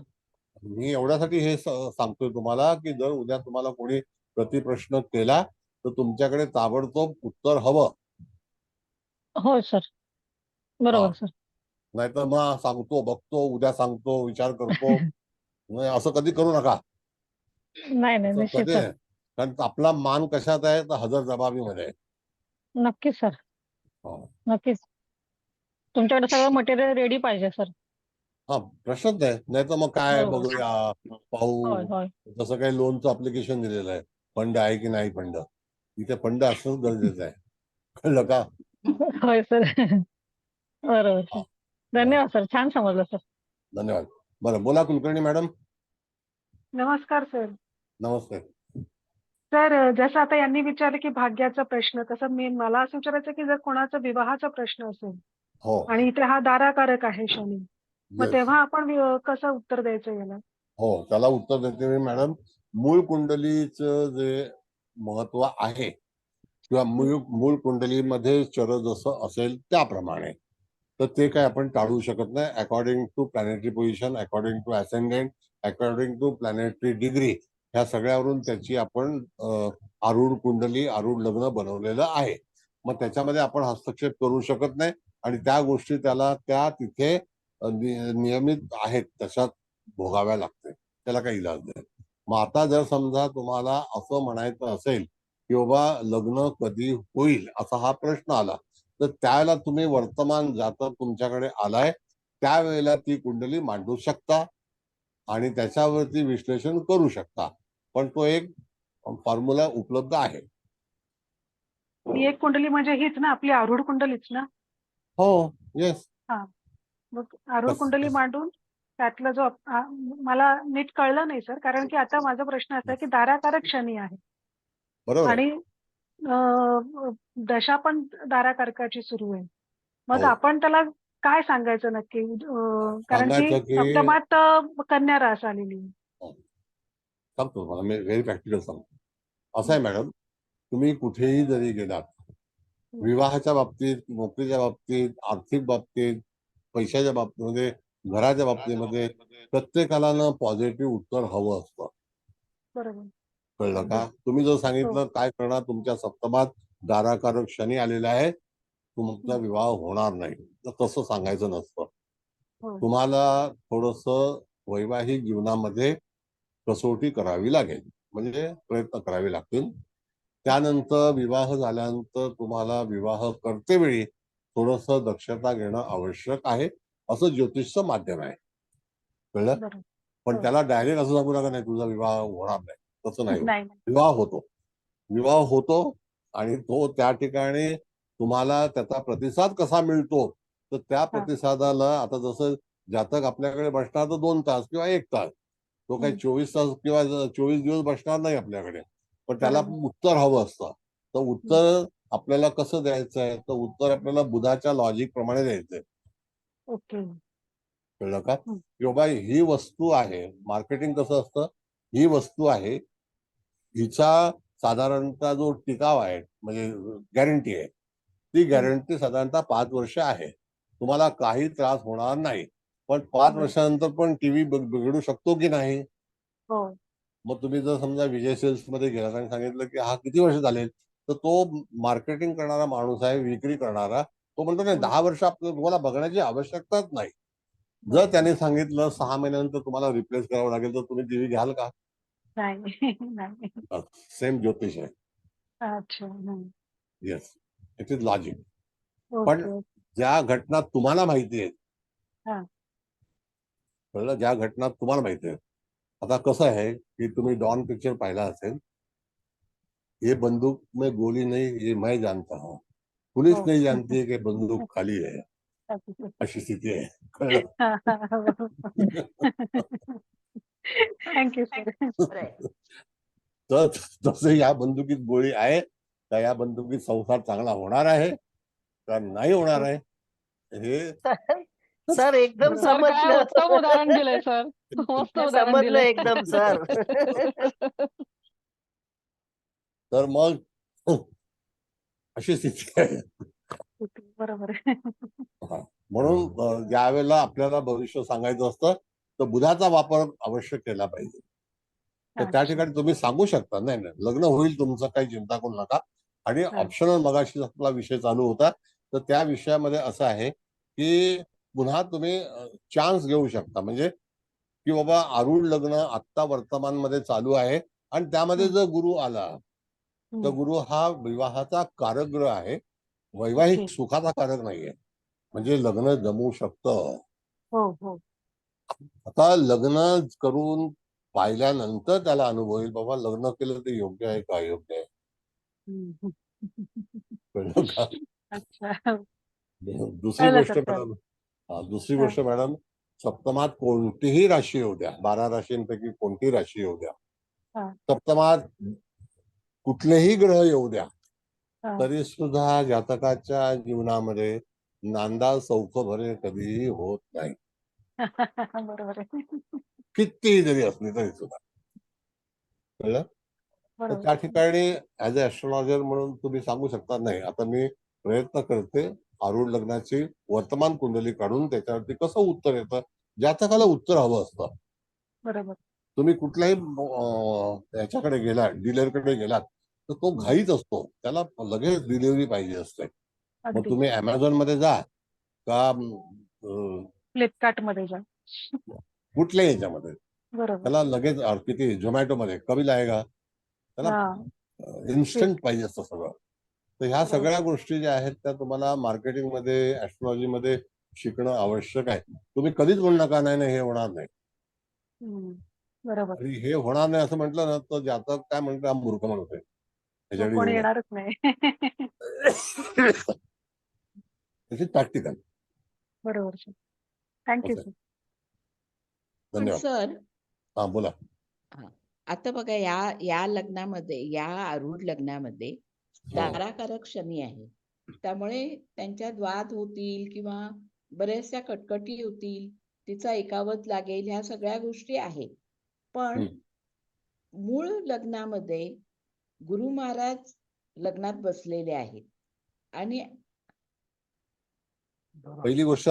मी एवढ्यासाठी हे सांगतोय तुम्हाला की जर उद्या तुम्हाला कोणी प्रतिप्रश्न केला तर तुमच्याकडे ताबडतोब उत्तर हवं. हो सर. बरोबर सर. नाहीतर मग सांगतो बघतो उद्या सांगतो विचार करतो असं कधी करू नका. नाही नाही निश्चित कधी सर. कारण आपला मान कशात आहे तर हजर जबाबीमध्ये आहे. नक्कीच सर. हो. नक्कीच. तुमच्याकडे सगळं मटेरियल रेडी पाहिजे सर. हा प्रश्नच नाही. नाही तर मग काय बरोबर. बघूया होय पाहू. होय. जसं काही लोनचं अप्लिकेशन दिलेलं आहे फंड आहे की नाही फंड इथे फंड असणं गरजेचं आहे. कळलं का? होय सर. बरोबर सर. हा. धन्यवाद सर. छान समजलं सर. धन्यवाद. बरं बोला कुलकर्णी मॅडम. नमस्कार सर. नमस्ते. सर जसं आता यांनी विचारलं की भाग्याचा प्रश्न तसं मला असं विचारायचं की जर कोणाचा विवाहाचा प्रश्न असेल हो आणि इथे हा दाराकारक आहे शनी मग येस तेव्हा आपण कसं उत्तर द्यायचं याला? हो त्याला उत्तर देते मी मॅडम. मूळ कुंडलीचं जे महत्व आहे किंवा मूळ कुंडलीमध्ये चर जसं असेल त्याप्रमाणे तर ते काय आपण टाळू शकत नाही. According to planetary position, according to ascendant, according to planetary degree ह्या सगळ्यावरून त्याची आपण आरूढ कुंडली आरूढ लग्न बनवलेलं आहे. मग त्याच्यामध्ये आपण हस्तक्षेप करू शकत नाही आणि त्या गोष्टी त्याला त्या तिथे नियमित आहेत तशात भोगाव्या लागते. त्याला काही इलाज नाही. मग आता जर समजा तुम्हाला असं म्हणायचं असेल की बाबा लग्न कधी होईल असा हा प्रश्न आला तर त्यावेळेला तुम्ही वर्तमान जातक तुमच्याकडे आलाय त्यावेळेला ती कुंडली मांडू शकता आणि त्याच्यावरती विश्लेषण करू शकता. पण तो एक फॉर्म्युला उपलब्ध आहे. ही एक कुंडली म्हणजे हीच ना आपली आरूढ कुंडलीच ना? हो येस. हा. मग आरूढ कुंडली मांडून त्यातला जो मला नीट कळलं नाही सर कारण की आता माझा प्रश्न असा आहे की दाराकारक शनी आहे बरोबर आहे. आणि दशा पण दाराकारकाची सुरू आहे. मग हो आपण त्याला काय सांगायचं नक्की? कारण की सांगायचं की सप्तमात कन्या रास आलेली आहे. सांगतो तुम्हाला मी व्हेरी प्रॅक्टिकल सांगतो. असं आहे मॅडम तुम्ही कुठेही जरी गेलात विवाहाच्या बाबतीत, नोकरीच्या बाबतीत, आर्थिक बाबतीत पैशाच्या बाबतीमध्ये, घराच्या बाबतीमध्ये प्रत्येकाला ना पॉझिटिव्ह उत्तर हवं असतं. बरोबर. कळलं का? तुम्ही जर सांगितलं काय करणार, तुमच्या सप्तमात दाराकारक शनी आलेला आहे, तुमचा विवाह होणार नाही, तर तसं सांगायचं नसतं. हो. तुम्हाला थोडस वैवाहिक जीवनामध्ये कसोटी करावी लागेल, म्हणजे प्रयत्न करावे लागतील. त्यानंतर विवाह झाल्यानंतर तुम्हाला विवाह करतेवेळी थोडस दक्षता घेणं आवश्यक आहे, असं ज्योतिषचं माध्यम आहे. कळलं? बरोबर. पण हो. त्याला डायरेक्ट असं सांगू नका, नाही तुझा विवाह होणार नाही, तसं नाही होत. नाही. विवाह होतो, विवाह होतो, आणि तो त्या ठिकाणी तुम्हाला त्याचा प्रतिसाद कसा मिळतो, तर त्या प्रतिसादाला आता जसं जातक आपल्याकडे बसणार तर 2 तास किंवा 1 तास, तो काही 24 तास किंवा 24 दिवस बसणार नाही आपल्याकडे, पण त्याला बरोबर. उत्तर हवं असतं. तर उत्तर आपल्याला कसं द्यायचं आहे, तर उत्तर आपल्याला बुधाच्या लॉजिक प्रमाणे द्यायचंय. ओके. कळलं का? हं. की बाबा ही वस्तू आहे, मार्केटिंग कसं असतं, ही वस्तू आहे, हिचा साधारणतः जो टिकाव आहे, म्हणजे गॅरंटी आहे, ती गॅरंटी साधारणतः 5 वर्ष आहे. तुम्हाला काही त्रास होणार नाही. पण 5 बरं. वर्षानंतर पण टीव्ही बिघडू शकतो की नाही? हो. मग तुम्ही जर समजा विजय सेल्स मध्ये गेलात आणि सांगितलं की हा किती वर्ष झाले, तर तो मार्केटिंग करणारा माणूस आहे, विक्री करणारा, तो म्हणतो नाही 10 वर्ष तुम्हाला बघण्याची आवश्यकताच नाही. जर त्याने सांगितलं 6 महिन्यानंतर तुम्हाला रिप्लेस करावं लागेल, तर तुम्ही टीव्ही घ्याल का? नाही. नाही. सेम ज्योतिष आहे. अच्छा. Yes, it is logic. पण ओके. ज्या घटना तुम्हाला माहिती आहेत, हा. कळलं, ज्या घटना तुम्हाला माहिती आहेत. आता कसं आहे की तुम्ही डॉन पिक्चर पाहिला असेल, ये बंदूक में गोली नहीं, ये मैं जानता हूँ, पुलिस हो. नहीं जानती है कि बंदूक खाली है, अशी स्थिती आहे. कळलं? Thank you sir. तर तसं या बंदुकीत गोळी आहे का, या बंदुकीत संसार चांगला होणार आहे का नाही होणार आहे, हे सर एकदम बरोबर. सर काय समजलं. उत्तम उदाहरण दिलंय सर. मस्त उदाहरण समजलं दिलंय. एकदम सर. तर मग अशी स्थिती आहे. बरोबर आहे. हा. म्हणून ज्या वेळेला आपल्याला भविष्य सांगायचं असतं, तर बुधाचा वापर अवश्य केला पाहिजे. तर त्या ठिकाणी तुम्ही सांगू शकता, नाही नाही लग्न होईल तुमचं, काही चिंता करू नका. आणि ऑप्शनल मगाशी आपला विषय चालू होता, तर त्या विषयामध्ये असं आहे की पुन्हा तुम्ही चान्स घेऊ शकता, म्हणजे की बाबा आरूढ लग्न आत्ता वर्तमान मध्ये चालू आहे, आणि त्यामध्ये जर गुरु आला, तर गुरु हा विवाहाचा कारकग्रह आहे, वैवाहिक सुखाचा कारक नाहीये, म्हणजे लग्न जमू शकतं. हो. हो. आता लग्न करून पाहिल्यानंतर त्याला अनुभव येईल, बाबा लग्न केलं ते योग्य आहे का अयोग्य आहे. कळलं का? अच्छा. दुसरी गोष्ट मॅडम, दुसरी गोष्ट मॅडम, सप्तमात कोणतीही राशी येऊ द्या, 12 राशींपैकी कोणतीही राशी येऊ द्या, सप्तमात कुठलेही ग्रह येऊ द्या, तरी सुद्धा जातकाच्या जीवनामध्ये नांदा सौख भरे कधीही होत नाही, बरोबर आहे. कितीही जरी असली तरी सुद्धा. कळलं? तर त्या ठिकाणी ऍज अ ऍस्ट्रॉलॉजर म्हणून तुम्ही सांगू शकता, नाही आता मी प्रयत्न करते आरूढ लग्नाची वर्तमान कुंडली काढून त्याच्यावरती कसं उत्तर येतं, जातकाला उत्तर हवं असतं. बरोबर. तुम्ही कुठल्याही याच्याकडे गेलात, डीलरकडे गेलात, तर तो घाईच असतो, त्याला लगेच डिलिव्हरी पाहिजे असते. मग तुम्ही अमेझॉन मध्ये जा का फ्लिपकार्ट मध्ये जा, कुठल्याही याच्यामध्ये, बरोबर. त्याला लगेच किती झोमॅटो मध्ये कमी लागेगा, त्याला इन्स्टंट पाहिजे असतं सगळं. तर ह्या सगळ्या गोष्टी ज्या आहेत त्या तुम्हाला मार्केटिंग मध्ये, ऍस्ट्रॉलॉजी मध्ये शिकणं आवश्यक आहे. तुम्ही कधीच म्हणू नका नाही नाही हे होणार नाही, बरोबर. आणि हे होणार नाही असं म्हटलं ना, तर जातक काय म्हणतो, हा मूर्ख माणूस आहे, ह्याच्याकडे कोणी येऊ येणारच नाही. नये. प्रॅक्टिकल. बरोबर सर. Thank you sir. पण धन्यवाद. सर, हा बोला. आता बघा या लग्नामध्ये, या आरूढ लग्नामध्ये दाराकारक शनी आहे, त्यामुळे त्यांच्यात वाद होतील किंवा बऱ्याचशा कटकटी होतील, तिचा एकावत लागेल, ह्या सगळ्या गोष्टी आहेत. पण मूळ लग्नामध्ये गुरु महाराज लग्नात बसलेले आहेत, आणि पहिली गोष्ट,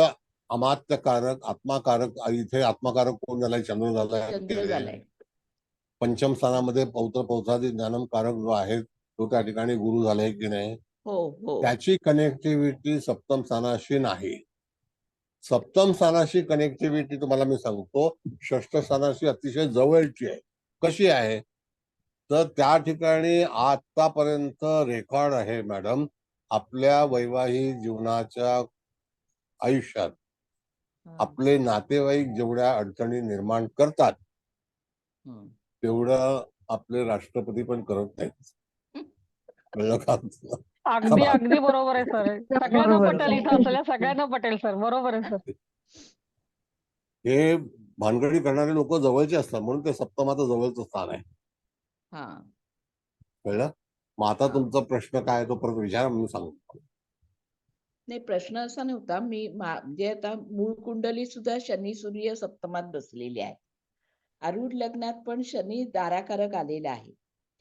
अमात्यकारक, आत्माकारक, इथे आत्माकारक कोण झालाय? चंद्र झालाय. चंद्र झालाय. पंचम स्थानामध्ये पौत्र पौत्रादी ज्ञानम कारक जो आहे तो त्या ठिकाणी गुरु झालाय की नाही? हो हो त्याची कनेक्टिव्हिटी सप्तम स्थानाशी नाही. सप्तम स्थानाशी कनेक्टिव्हिटी तुम्हाला मी सांगतो षष्ठ स्थानाशी अतिशय जवळची आहे. कशी आहे? तर त्या ठिकाणी आतापर्यंत रेकॉर्ड आहे मॅडम, आपल्या वैवाहिक जीवनाच्या आयुष्यात हा. आपले नातेवाईक जेवढ्या अडचणी निर्माण करतात हम्म. तेवढं आपले राष्ट्रपती पण करत नाहीत. कळलं का? अगदी अगदी बरोबर आहे सर. सगळ्यांना बरोबर. पटेल, इथं असलेल्या सगळ्यांना पटेल सर. बरोबर आहे सर. हे भानगडी करणारे लोक जवळचे असतात म्हणून ते सप्तमाचं जवळचं स्थान आहे. हा. कळलं? मग आता हा. तुमचा प्रश्न काय आहे तो परत विचारा, मी सांगतो. नाही, प्रश्न असा नव्हता. म्हणजे आता मूळ कुंडली सुद्धा शनी सूर्य सप्तमात बसलेली आहे. आरूढ लग्नात पण शनी दाराकारक आलेला आहे.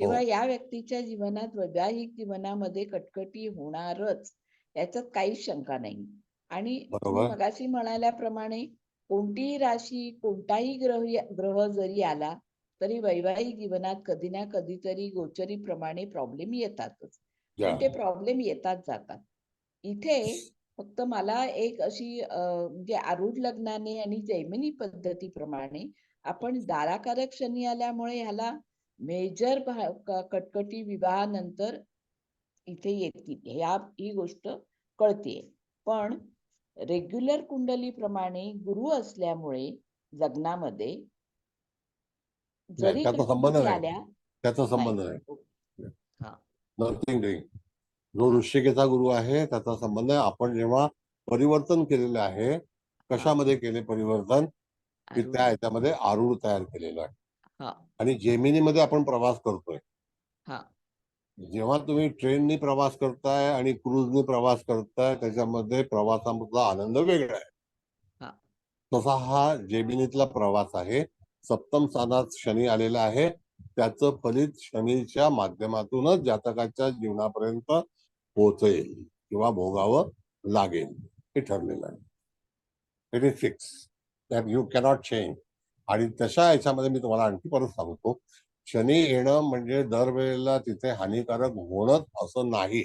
तेव्हा या व्यक्तीच्या जीवनात वैवाहिक जीवनामध्ये कटकटी होणारच, याच्यात काहीच शंका नाही. आणि तुम्ही बरोबर. मगाशी म्हणाल्याप्रमाणे कोणतीही राशी, कोणताही ग्रह जरी आला तरी वैवाहिक जीवनात कधी ना कधीतरी गोचरीप्रमाणे प्रॉब्लेम येतातच. पण ते प्रॉब्लेम येतात जातात. इथे फक्त मला एक अशी म्हणजे आरूढ लग्नाने आणि जैमिनी पद्धतीप्रमाणे आपण दाराकारक शनी आल्यामुळे ह्याला मेजर कटकटी विवाहानंतर इथे येतील, ही गोष्ट कळते. पण रेग्युलर कुंडलीप्रमाणे गुरु असल्यामुळे लग्नामध्ये जरी त्याचा संबंध कटकटी नाही. आल्या त्याचा संबंध नाही. नाही. हा. Nothing doing. जो वृश्चिकेचा गुरु आहे त्याचा संबंध आहे. आपण जेव्हा परिवर्तन केलेलं आहे, कशामध्ये केले परिवर्तन? की आरूढ. त्या ह्याच्यामध्ये आरूढ तयार केलेलं आहे. हा. आणि जेमिनीमध्ये आपण प्रवास करतोय. हा. जेव्हा तुम्ही ट्रेननी प्रवास करताय आणि क्रूजनी प्रवास करताय त्याच्यामध्ये प्रवासामधला आनंद वेगळा आहे. हा. तसा हा जेमिनीतला प्रवास आहे. सप्तम स्थानात शनी आलेला आहे. त्याचं फलित शनीच्या माध्यमातूनच जातकाच्या जीवनापर्यंत पोहोचेल किंवा भोगावं लागेल, हे ठरलेलं आहे. It is fix that you cannot change. आणि तशा याच्यामध्ये मी तुम्हाला आणखी परत सांगतो, शनी येणं म्हणजे दरवेळेला तिथे हानिकारक होणंच असं नाही.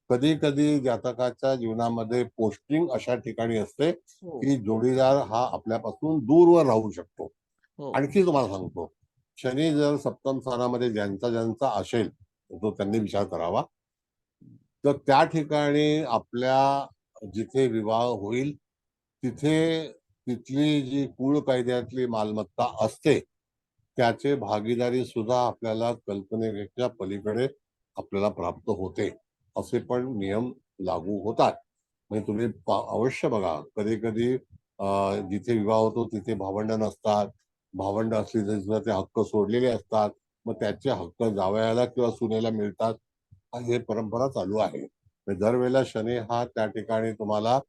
कधी कधी जातकाच्या जीवनामध्ये पोस्टिंग अशा ठिकाणी असते हो. की जोडीदार हा आपल्यापासून दूरवर राहू शकतो. हो. आणखी तुम्हाला सांगतो, शनी जर सप्तम स्थानामध्ये ज्यांचा असेल तो त्यांनी विचार करावा. तर त्या ठिकाणी आपल्या जिथे विवाह होईल तिथे तिथली जी कुळ कायद्यातली मालमत्ता असते त्याचे भागीदारी सुद्धा आपल्याला कल्पनेच्या पलीकडे आपल्याला प्राप्त होते. असे पण नियम लागू होतात. म्हणजे तुम्ही अवश्य बघा, कधी कधी जिथे विवाह होतो तिथे भावंड नसतात. भावंड असली तरी सुद्धा ते हक्क सोडलेले असतात. मग त्याचे हक्क जावयाला किंवा सुनेला मिळतात. हे परंपरा चालू आहे. दरवेळेला शनी हा त्या ठिकाणी तुम्हाला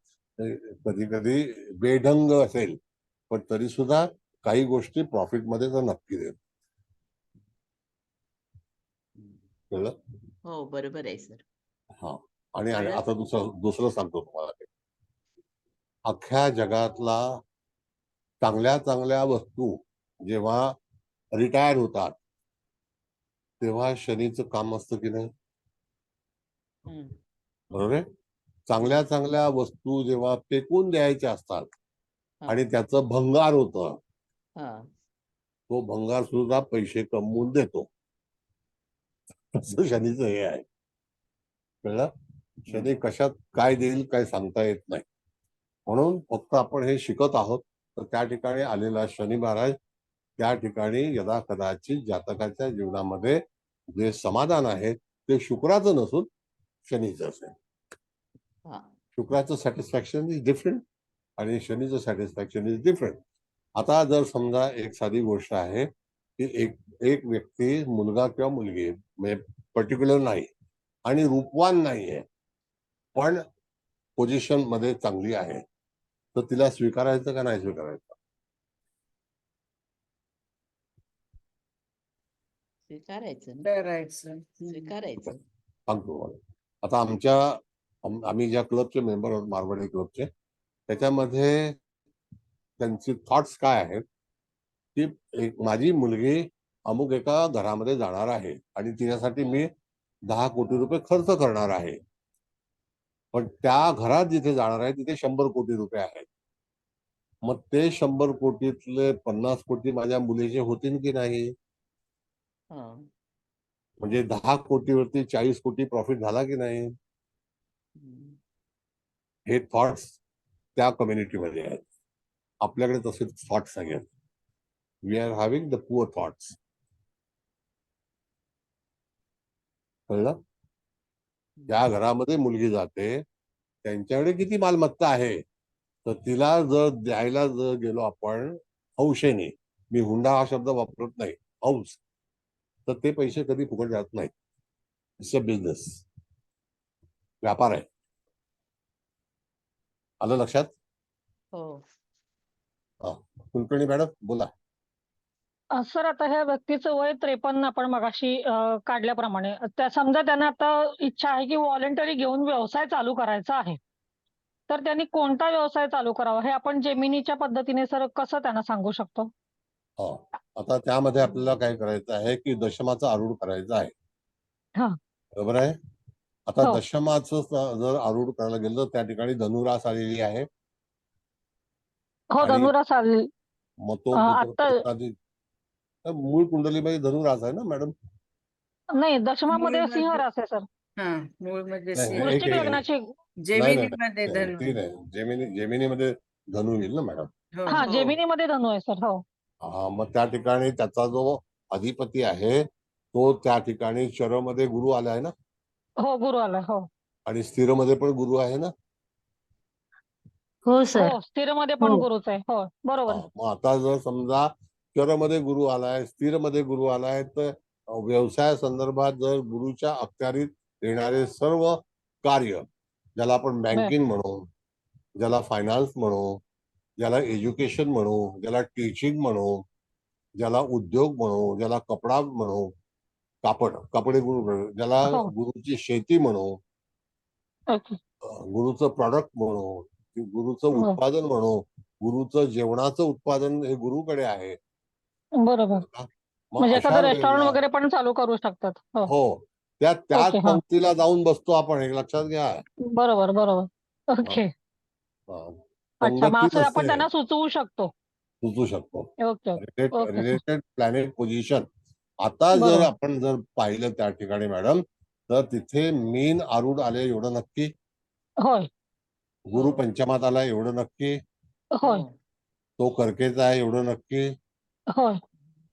कधी कधी बेढंग असेल पण तरी सुद्धा काही गोष्टी प्रॉफिट मध्ये तर नक्की देत. कळलं? हो, बरोबर आहे सर. हा. आणि आता दुसरं सांगतो तुम्हाला. अख्ख्या जगातला चांगल्या चांगल्या वस्तू जेव्हा रिटायर होतात तेव्हा शनीचं काम असतं की नाही? बरोबर आहे. चांगल्या चांगल्या वस्तू जेव्हा फेकून द्यायच्या असतात आणि त्याचं भंगार होतं, तो भंगार सुद्धा पैसे कमवून देतो. असं शनीचं हे आहे. कळलं? शनी कशात काय देईल काय सांगता येत नाही. म्हणून फक्त आपण हे शिकत आहोत. तर त्या ठिकाणी आलेला शनी महाराज त्या ठिकाणी यदा कदाचित जातकाच्या जीवनामध्ये जे समाधान आहे ते शुक्राचं नसून शनीचं असेल. शुक्राचं सॅटिस्फॅक्शन इज डिफरंट आणि शनीचं सॅटिस्फॅक्शन इज डिफरंट. आता जर समजा एक साधी गोष्ट आहे की एक व्यक्ती, मुलगा किंवा मुलगी म्हणजे पर्टिक्युलर नाही आणि रूपवान नाहीये पण पोझिशन मध्ये चांगली आहे, तर तिला स्वीकारायचं का नाही स्वीकारायचं? स्वीकारायचं. सांगतो मला. आता आम्ही ज्या क्लबचे मेंबर आहोत, मारवाडी क्लबचे, त्याच्यामध्ये त्यांची थॉट्स काय आहेत की माझी मुलगी अमुक एका घरामध्ये जाणार आहे आणि तिच्यासाठी मी 10 कोटी रुपये खर्च करणार आहे, पण त्या घरात जिथे जाणार आहे तिथे 100 कोटी रुपये आहेत. मग ते 100 कोटीतले 50 कोटी माझ्या मुलीचे होतील की नाही? म्हणजे 10 कोटीवरती 40 कोटी प्रॉफिट झाला की नाही? हे थॉट्स त्या कम्युनिटीमध्ये आहेत. आपल्याकडे तसे थॉट्स आहेत. We are having the poor thoughts. कळलं? त्या घरामध्ये मुलगी जाते, त्यांच्याकडे किती मालमत्ता आहे, तर तिला जर द्यायला जर गेलो आपण हौशेने, मी हुंडा हा शब्द वापरत नाही, हौस, तर ते पैसे कधी फुकट जात नाहीत. इट्स अ बिझनेस, व्यापार आहे. आलं लक्षात? हो. कुलकर्णी मॅडम बोला. सर आता ह्या व्यक्तीचं वय 53 आपण मगाशी काढल्याप्रमाणे समजा त्यांना आता इच्छा आहे की व्हॉलेंटरी घेऊन व्यवसाय चालू करायचा आहे, तर त्यांनी कोणता व्यवसाय चालू करावा हे आपण जेमिनीच्या पद्धतीने सर कसं त्यांना सांगू शकतो? आता त्यामध्ये आपल्याला काय करायचं आहे की दशमाचा आरूढ करायचा आहे. हा. बरोबर आहे. आता हो. दशमाचं जर आरूढ करायला गेलं तर त्या ठिकाणी धनुरास आलेली आहे. हो, आणि धनुरास आली. मग तो आता मूळ कुंडलीमध्ये धनुरास आहे ना मॅडम? नाही, दशमामध्ये मूळमध्ये- सिंह रास आहे सर. हा, मूळमध्ये नाही, सिंह. वृश्चिक एक- लग्नाची. जेमिनीमध्ये धनु. ती नाही, जेमिनीमध्ये धनु येईल ना मॅडम? हो, हा, हो. जेमिनीमध्ये धनु आहे सर. हो. मग त्या ठिकाणी त्याचा जो अधिपती आहे तो त्या ठिकाणी चरमध्ये गुरु आला आहे ना, हो, गुरु आला. हो. आणि स्थिरमध्ये पण गुरु आहे ना. हो सर. हो, स्थिरमध्ये पण हो. गुरुच आहे. हो, बरोबर. मग आता जर समजा चरमध्ये गुरु आलाय, स्थिरमध्ये गुरु आलाय, तर व्यवसाय संदर्भात जर गुरुच्या अखत्यारीत येणारे सर्व कार्य, ज्याला आपण बँकिंग म्हणू, ज्याला फायनान्स म्हणू, ज्याला एज्युकेशन म्हणू, ज्याला टीचिंग म्हणू, ज्याला उद्योग म्हणू, ज्याला कपडा म्हणू, कापडे गुरु म्हणू, ज्याला हो. गुरुची शेती म्हणू, ओके. गुरुचं प्रॉडक्ट म्हणू, गुरुचं हो. उत्पादन म्हणू, गुरुचं जेवणाचं उत्पादन हे गुरुकडे आहे. बरोबर. मग म्हणजे अशा एखादं रेस्टॉरंट वेळेला वगैरे पण चालू करू शकतात. हो. हो, त्याच ओके. हा. पंक्तीला जाऊन बसतो आपण, हे लक्षात घ्या. बरोबर, बरोबर. ओके. अच्छा, मग पंगती असं आपण नसते, त्यांना सुचवू शकतो. सुचू शकतो. Okay. Okay sir. Related planet position. आता जर बरोबर. आपण जर पाहिलं त्या ठिकाणी मॅडम, तर तिथे मीन आरूढ आले एवढं नक्की, होय. गुरु पंचमात आला एवढं नक्की, होय. तो कर्केचा आहे एवढं नक्की. होय.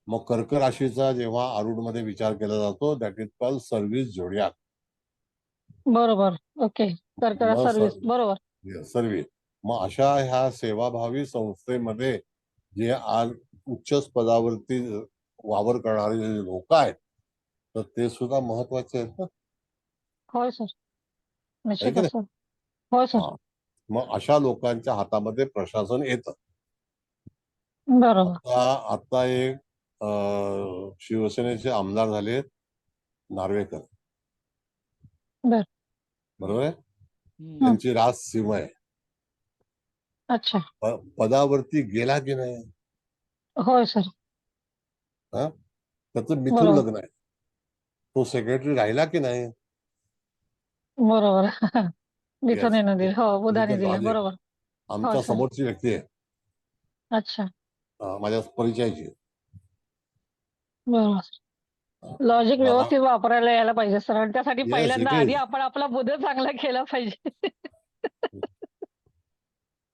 मग कर्क राशीचा जेव्हा आरूढ मध्ये विचार केला जातो, दॅट इज कॉल्ड सर्व्हिस जोडियाक. बरोबर. ओके. सर्व्हिस. बरोबर. सर्व्हिस. मग अशा ह्या सेवाभावी संस्थेमध्ये जे आज उच्च पदावरती वावर करणारे जे लोक आहेत, तर ते सुद्धा महत्वाचे आहेत ना. होय सर. आहे की निश्चितच नाही? सर. होय सर. मग अशा लोकांच्या हातामध्ये प्रशासन येतं. बरोबर. आता एक शिवसेनेचे आमदार झाले नार्वेकर, बर. बरोबर आहे. त्यांची राज सीमा आहे. अच्छा. पदावरती गेला की नाही? होय सर. त्याचं मिथुन बरोबर. लग्न आहे. तो सेक्रेटरी राहिला की नाही? बरोबर. मिथुन Yes. दिले. हो, बुधाने दिले. लॉजिक. बरोबर. आमच्या हो, सर. समोरची व्यक्ती आहे, अच्छा. माझ्या परिचयाची. बरोबर. लॉजिक मला- व्यवस्थित वापरायला यायला पाहिजे सर. आणि त्यासाठी Yes, पहिल्यांदा it is. आधी आपण आपला बुध चांगला केला पाहिजे.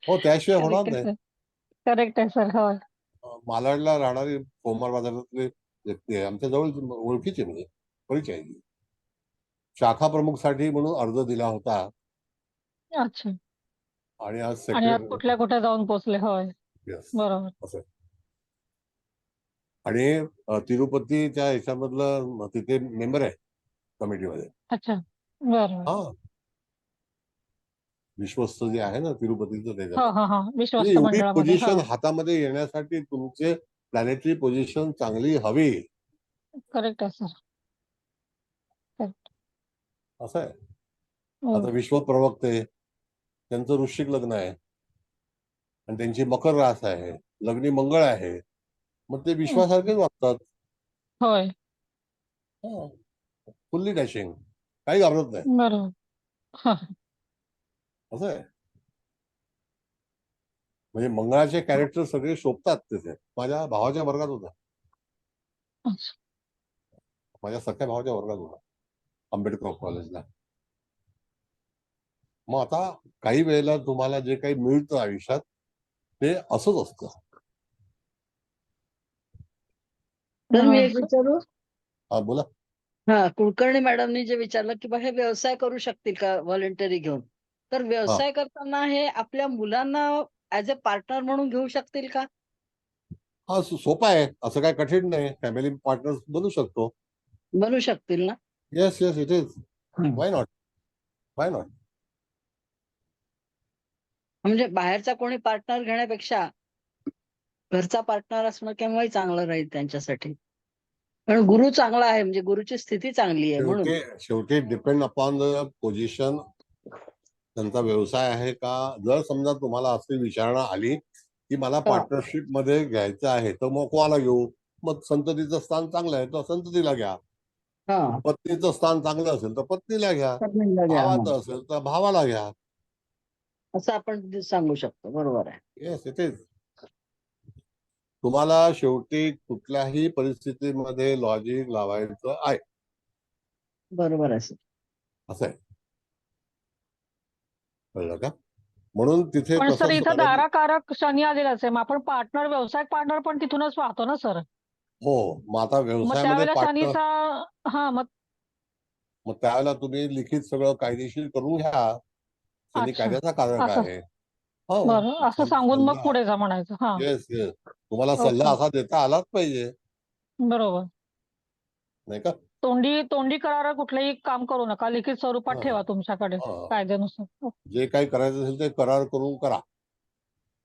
हो, त्याशिवाय होणार करेक्ट आहे नाही. सर. करेक्ट आहे सर. हो. मालाडला राहणारी सोमवार बाजारातली व्यक्ती आहे, आमच्या जवळ ओळखीची, म्हणजे परिचयाची. शाखा प्रमुख साठी म्हणून अर्ज दिला होता अच्छा. आणि आज आणि आज कुठल्या कुठे जाऊन पोहोचले. होय. Yes. बरोबर. असं. आणि तिरुपतीच्या ह्याच्यामधलं तिथे मेंबर आहे कमिटीमध्ये. अच्छा. बरोबर. हा, विश्वस्त जे आहे ना तिरुपतीचं, हो, त्याच्यात हो, हो. विश्वस्त एवढी मंडळामध्ये. पोझिशन हो. हातामध्ये येण्यासाठी तुमचे प्लॅनेटरी पोझिशन चांगली हवी, करेक्ट आहे सर. असं आहे. हो. आता विश्व प्रवक्ते, त्यांचं वृश्चिक लग्न आहे. आणि त्यांची मकर रास आहे, लग्नी मंगळ आहे, मग ते विश्वासारखेच वागतात. होय फुल्ली डॅशिंग, काही घाबरत नाही. बरोबर हा. असं आहे. म्हणजे मंगळाचे कॅरेक्टर सगळे शोभतात तिथे. माझ्या भावाच्या वर्गात होता, अच्छा. माझ्या सख्या भावाच्या वर्गात होता आंबेडकर कॉलेजला. मग आता काही वेळेला तुम्हाला जे काही मिळतं आयुष्यात ते असंच असतं. तर मी एक बरोबर. विचारू हा बोला. हा कुलकर्णी मॅडमनी जे विचारलं की बा हे व्यवसाय करू शकतील का व्हॉलेंटरी घेऊन, तर व्यवसाय करताना हे आपल्या मुलांना ऍज अ पार्टनर म्हणून घेऊ शकतील का? हा सोपा आहे, असं काय कठीण नाही. फॅमिली पार्टनर बनू शकतो. बनू शकतील ना? Yes yes it is. Why not, why not. म्हणजे बाहेरचा कोणी पार्टनर घेण्यापेक्षा घरचा पार्टनर असणं केव्हाही चांगलं राहील त्यांच्यासाठी. कारण गुरु चांगला आहे, म्हणजे गुरुची स्थिती चांगली आहे म्हणून. शेवटी डिपेंड अपॉन द पोझिशन, त्यांचा व्यवसाय आहे का. जर समजा तुम्हाला अशी विचारणा आली की मला पार्टनरशिप मध्ये घ्यायचं आहे, तर मग कोणाला घेऊ. मग संततीचं स्थान चांगलं आहे तर संततीला घ्या. हा पत्नीचं स्थान चांगलं असेल तर पत्नीला घ्या. पत्नीला घ्या, हा. भावाचं असेल तर भावाला घ्या. असं आपण सांगू शकतो. बरोबर आहे. Yes it is. तुम्हाला शेवटी कुठल्याही परिस्थितीमध्ये लॉजिक लावायचं आहे. बरोबर आहे सर. असं आहे, कळलं का. म्हणून तिथे पण सर तसंच इथं दाराकारक शनी आलेलाच आहे, मग आपण पार्टनर व्यवसायिक पार्टनर पण तिथूनच पाहतो ना सर. हो. मग आता मग व्यवसायामध्ये त्यावेळेला पार्टनर, शनीचा हा मग त्यावेळेला तुम्ही लिखित सगळं कायदेशीर करून घ्या. शनी अच्छा कायद्याचा कारक असं आहे. हो. बरं असं सांगून मग पुढे जा म्हणायचं. हा येस येस. तुम्हाला ओके सल्ला असा देता आलाच पाहिजे, बरोबर. नाही का. तोंडी तोंडी करार कुठलंही काम करू नका, लिखित स्वरूपात हा, ठेवा तुमच्याकडे हा. कायद्यानुसार. जे काही करायचं असेल ते करार करून करा.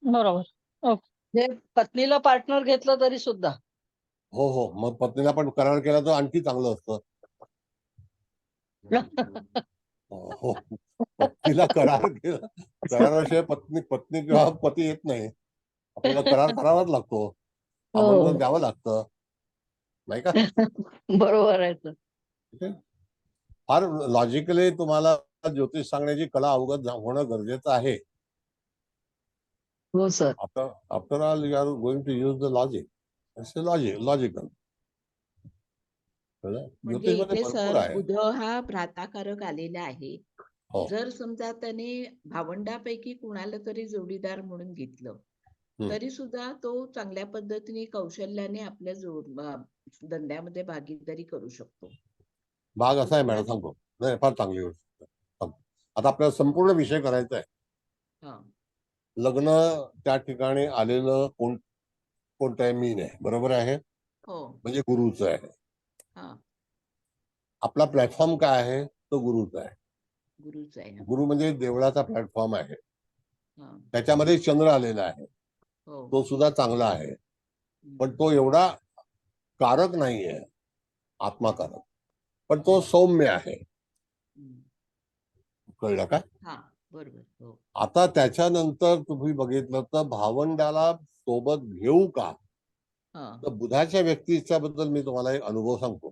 बरोबर ओके. जे पत्नीला पार्टनर घेतलं तरी सुद्धा. हो हो. मग पत्नीला पण करार केला तर आणखी चांगलं असतं. हो. पत्नीला करार केला, कराराशिवाय पत्नी किंवा पती येत नाही. आपल्याला करार करावाच लागतो, आमंत्रण हो द्यावं लागतं, नाही का. बरोबर आहे सर. फार लॉजिकली तुम्हाला ज्योतिष सांगण्याची कला अवगत होणं गरजेचं आहे. हो sir. After all you are going to use the logic. Logical. म्हणजे ज्योतिषमध्ये इथे भरपूर सर आहे. बुध हा भ्राताकारक आलेला आहे. हो. जर समजा त्याने भावंडापैकी कुणाला तरी जोडीदार म्हणून घेतलं, तरी सुद्धा तो चांगल्या पद्धतीने कौशल्याने आपल्या धंद्यामध्ये भागीदारी करू शकतो. भाग असा आहे मॅडम, सांगतो. नाही, फार चांगली गोष्ट. आता आपल्याला संपूर्ण विषय करायचा आहे. हा लग्न त्या ठिकाणी आलेलं कोणत्याही मीन आहे, बरोबर आहे. हो म्हणजे गुरुचं आहे. हा आपला प्लॅटफॉर्म काय आहे, तो गुरुचा आहे. गुरुच आहे. गुरु म्हणजे देवळाचा प्लॅटफॉर्म आहे. हा त्याच्यामध्ये चंद्र आलेला आहे, हो तो सुद्धा चांगला आहे. पण तो एवढा कारक नाहीये, आत्माकारक. पण तो सौम्य आहे, कळलं का. हा बरोबर. हो आता त्याच्यानंतर तुम्ही बघितलं तर भावंडाला सोबत घेऊ का, हा तर बुधाच्या व्यक्तीच्या बद्दल मी तुम्हाला एक अनुभव सांगतो.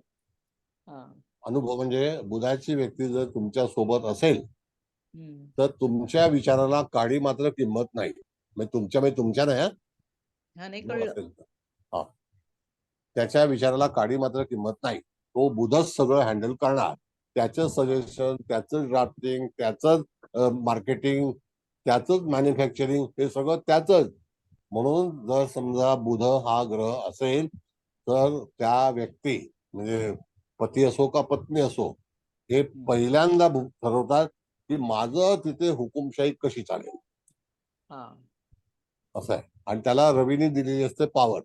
हा अनुभव म्हणजे बुधाची व्यक्ती जर तुमच्या सोबत असेल हम्म. तर तुमच्या विचाराला काडी मात्र किंमत नाही. म्हणजे तुमच्या नाही, हा नाही जो कळलं. असेल तर. हा, त्याच्या विचाराला काडी मात्र किंमत नाही. तो बुधच सगळं हँडल करणार. त्याचं सजेशन, त्याचं ड्राफ्टिंग, त्याचं मार्केटिंग, त्याचंच मॅन्युफॅक्चरिंग, हे सगळं त्याचंच. म्हणून जर समजा बुध हा ग्रह असेल तर त्या व्यक्ती म्हणजे पती असो का पत्नी असो, हे पहिल्यांदा ठरवतात की माझं तिथे हुकुमशाही कशी चालेल. हा असं आहे. आणि त्याला रवीने दिलेली असते पॉवर,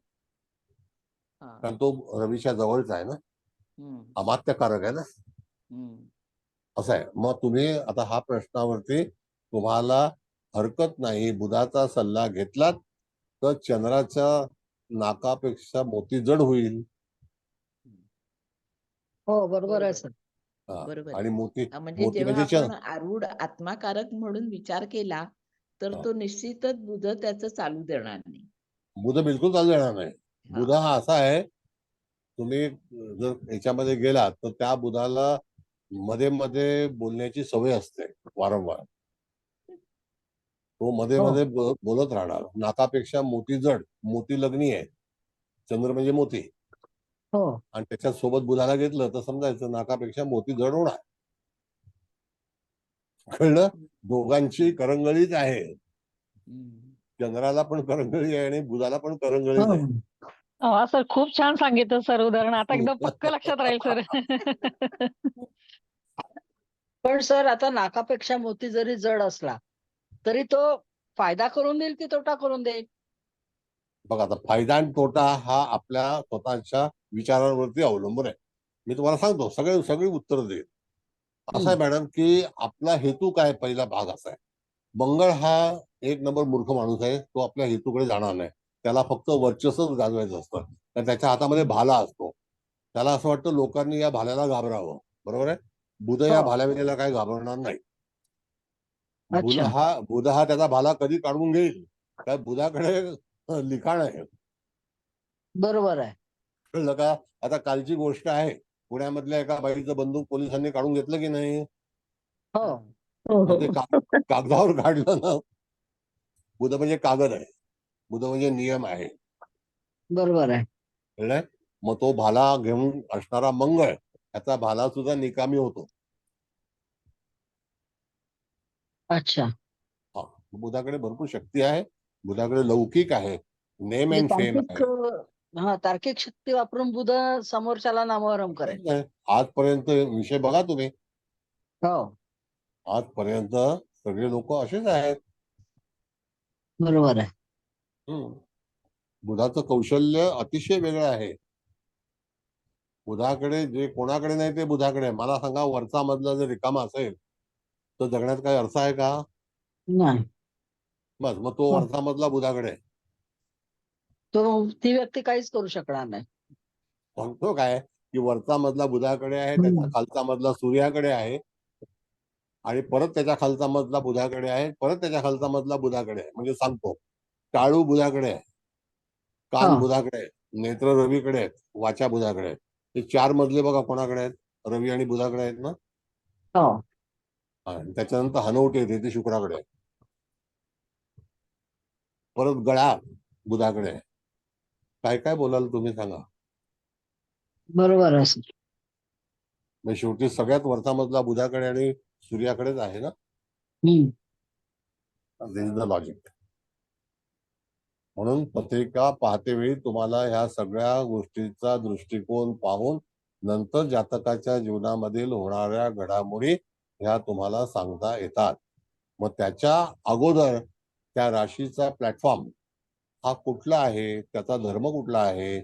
हा कारण तो रवीच्या जवळचा आहे ना, हम्म. अमात्यकारक आहे ना. हम्म. असं आहे. मग तुम्ही आता हा प्रश्नावरती तुम्हाला हरकत नाही, बुधाचा सल्ला घेतलात तर चंद्राच्या नाकापेक्षा मोती जड होईल. हो बरोबर आहे बरोबर सर. हा. बरोबर आणि आहे. मोती म्हणजे मोती जेव्हा म्हणजे आपण आरूढ आत्माकारक म्हणून विचार केला तर हा. तो निश्चितच बुध त्याचं चालू देणार नाही. बुध बिलकुल चालू देणार नाही. बुध हा असा आहे, तुम्ही जर याच्यामध्ये गेलात तर त्या बुधाला मध्ये मध्ये बोलण्याची सवय असते वारंवार. तो मध्ये मध्ये बोलत राहणार. नाकापेक्षा मोती जड, मोती लग्नी आहे. चंद्र म्हणजे मोती, हो आणि त्याच्या सोबत बुधाला घेतलं तर समजायचं नाकापेक्षा मोती जड होणार. कळलं? दोघांची करंगळीच आहे. हम्म. चंद्राला पण करंगळी आहे आणि बुधाला पण करंगळीच आहे. हा सर खूप छान सांगितलं सर उदाहरण. आता एकदम पक्क लक्षात राहील सर. पण सर आता नाकापेक्षा मोती जरी जड असला तरी तो फायदा करून देईल की तोटा करून देईल? बघा, आता फायदा आणि तोटा हा आपल्या स्वतःच्या विचारांवरती अवलंबून आहे. मी तुम्हाला सांगतो, सगळी उत्तर देईल. असं आहे मॅडम की आपला हेतू काय, पहिला भाग असा आहे. मंगळ हा एक नंबर मूर्ख माणूस आहे. तो आपल्या हेतूकडे जाणार नाही. त्याला फक्त वर्चस्व गाजवायचं असतं. तर त्याच्या हातामध्ये भाला असतो. त्याला असं वाटतं लोकांनी या भाल्याला घाबरावं. बरोबर आहे? बुध या भाल्याला काय घाबरणार नाही. अच्छा. बुध हा त्याचा भाला कधी काढून घेईल, काय बुधाकडे लिखाण आहे. बरोबर आहे. कळलं का? आता कालची गोष्ट आहे, पुण्यामधल्या एका बाईचं बंदूक पोलिसांनी काढून घेतलं की नाही? हो तर ते कागदावर काढलं ना. बुध म्हणजे कागद आहे, बुध म्हणजे नियम आहे. बरोबर आहे. कळलंय? मग तो भाला घेऊन असणारा मंगळ, त्याचा भाला सुद्धा निकामी होतो. अच्छा. हा, बुधाकडे भरपूर शक्ती आहे. बुधाकडे लौकिक आहे, नेम म्हणजे अँड फेम तांत्रिक आहे. तार्किक शक्ती वापरून बुध समोरच्याला नामोहरम करेल. आजपर्यंत विषय बघा तुम्ही, हो आजपर्यंत सगळे लोक असेच आहेत. बरोबर आहे. बुधाचं कौशल्य अतिशय वेगळं आहे. बुधाकडे जे कोणाकडे नाही ते बुधाकडे आहे. मला सांगा, वरचा मधला जर रिकामा असेल तर जगण्यात काही अर्थ आहे का? नाही. बस, मग तो वरचा मधला बुधाकडे आहे. ती व्यक्ती काहीच करू शकणार नाही. सांगतो काय की वरचा मधला बुधाकडे आहे, त्याच्या खालचा मधला सूर्याकडे आहे, आणि परत त्याच्या खालचा मधला बुधाकडे आहे, परत त्याच्या खालचा मधला बुधाकडे आहे. म्हणजे सांगतो, टाळू बुधाकडे आहे, कान बुधाकडे आहे, नेत्र रवीकडे आहेत, वाचा बुधाकडे आहेत. हे 4 मधले बघा कोणाकडे आहेत? रवी आणि बुधाकडे आहेत ना. हो त्याच्यानंतर हनवटे येते, ते शुक्राकडे आहे. परत गळा बुधाकडे आहे. काय काय बोलाल तुम्ही सांगा? बरोबर आहे सर. म्हणजे शेवटी सगळ्यात वरचा मधला बुधाकडे आणि सूर्याकडेच आहे ना. दिस इज द लॉजिक. म्हणून पत्रिका पाहते वेळी तुम्हाला ह्या सगळ्या गोष्टीचा दृष्टिकोन पाहून नंतर जातकाच्या जीवनामधील होणाऱ्या घडामोडी ह्या तुम्हाला सांगता येतात. मग त्याच्या अगोदर त्या राशीचा प्लॅटफॉर्म हा कुठला आहे, त्याचा धर्म कुठला आहे,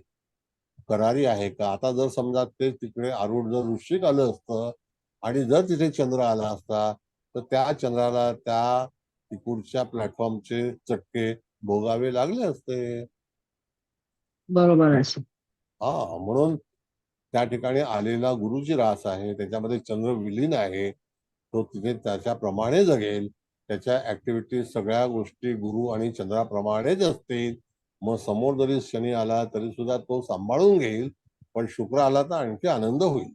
करारी आहे का. आता जर समजा ते तिकडे आरूढ जर वृश्चिक आलं असतं आणि जर तिथे चंद्र आला असता तर त्या चंद्राला त्या तिकडच्या प्लॅटफॉर्मचे चटके भोगावे लागले असते. बरोबर आहे सर. म्हणून त्या ठिकाणी आलेला गुरुची रास आहे, त्याच्यामध्ये चंद्र विलीन आहे. तो तिथे त्याच्याप्रमाणे जगेल. त्याच्या ऍक्टिव्हिटीज सगळ्या गोष्टी गुरु आणि चंद्राप्रमाणेच असतील. मग समोर जरी शनी आला तरी सुद्धा तो सांभाळून घेईल, पण शुक्र आला तर आणखी आनंद होईल.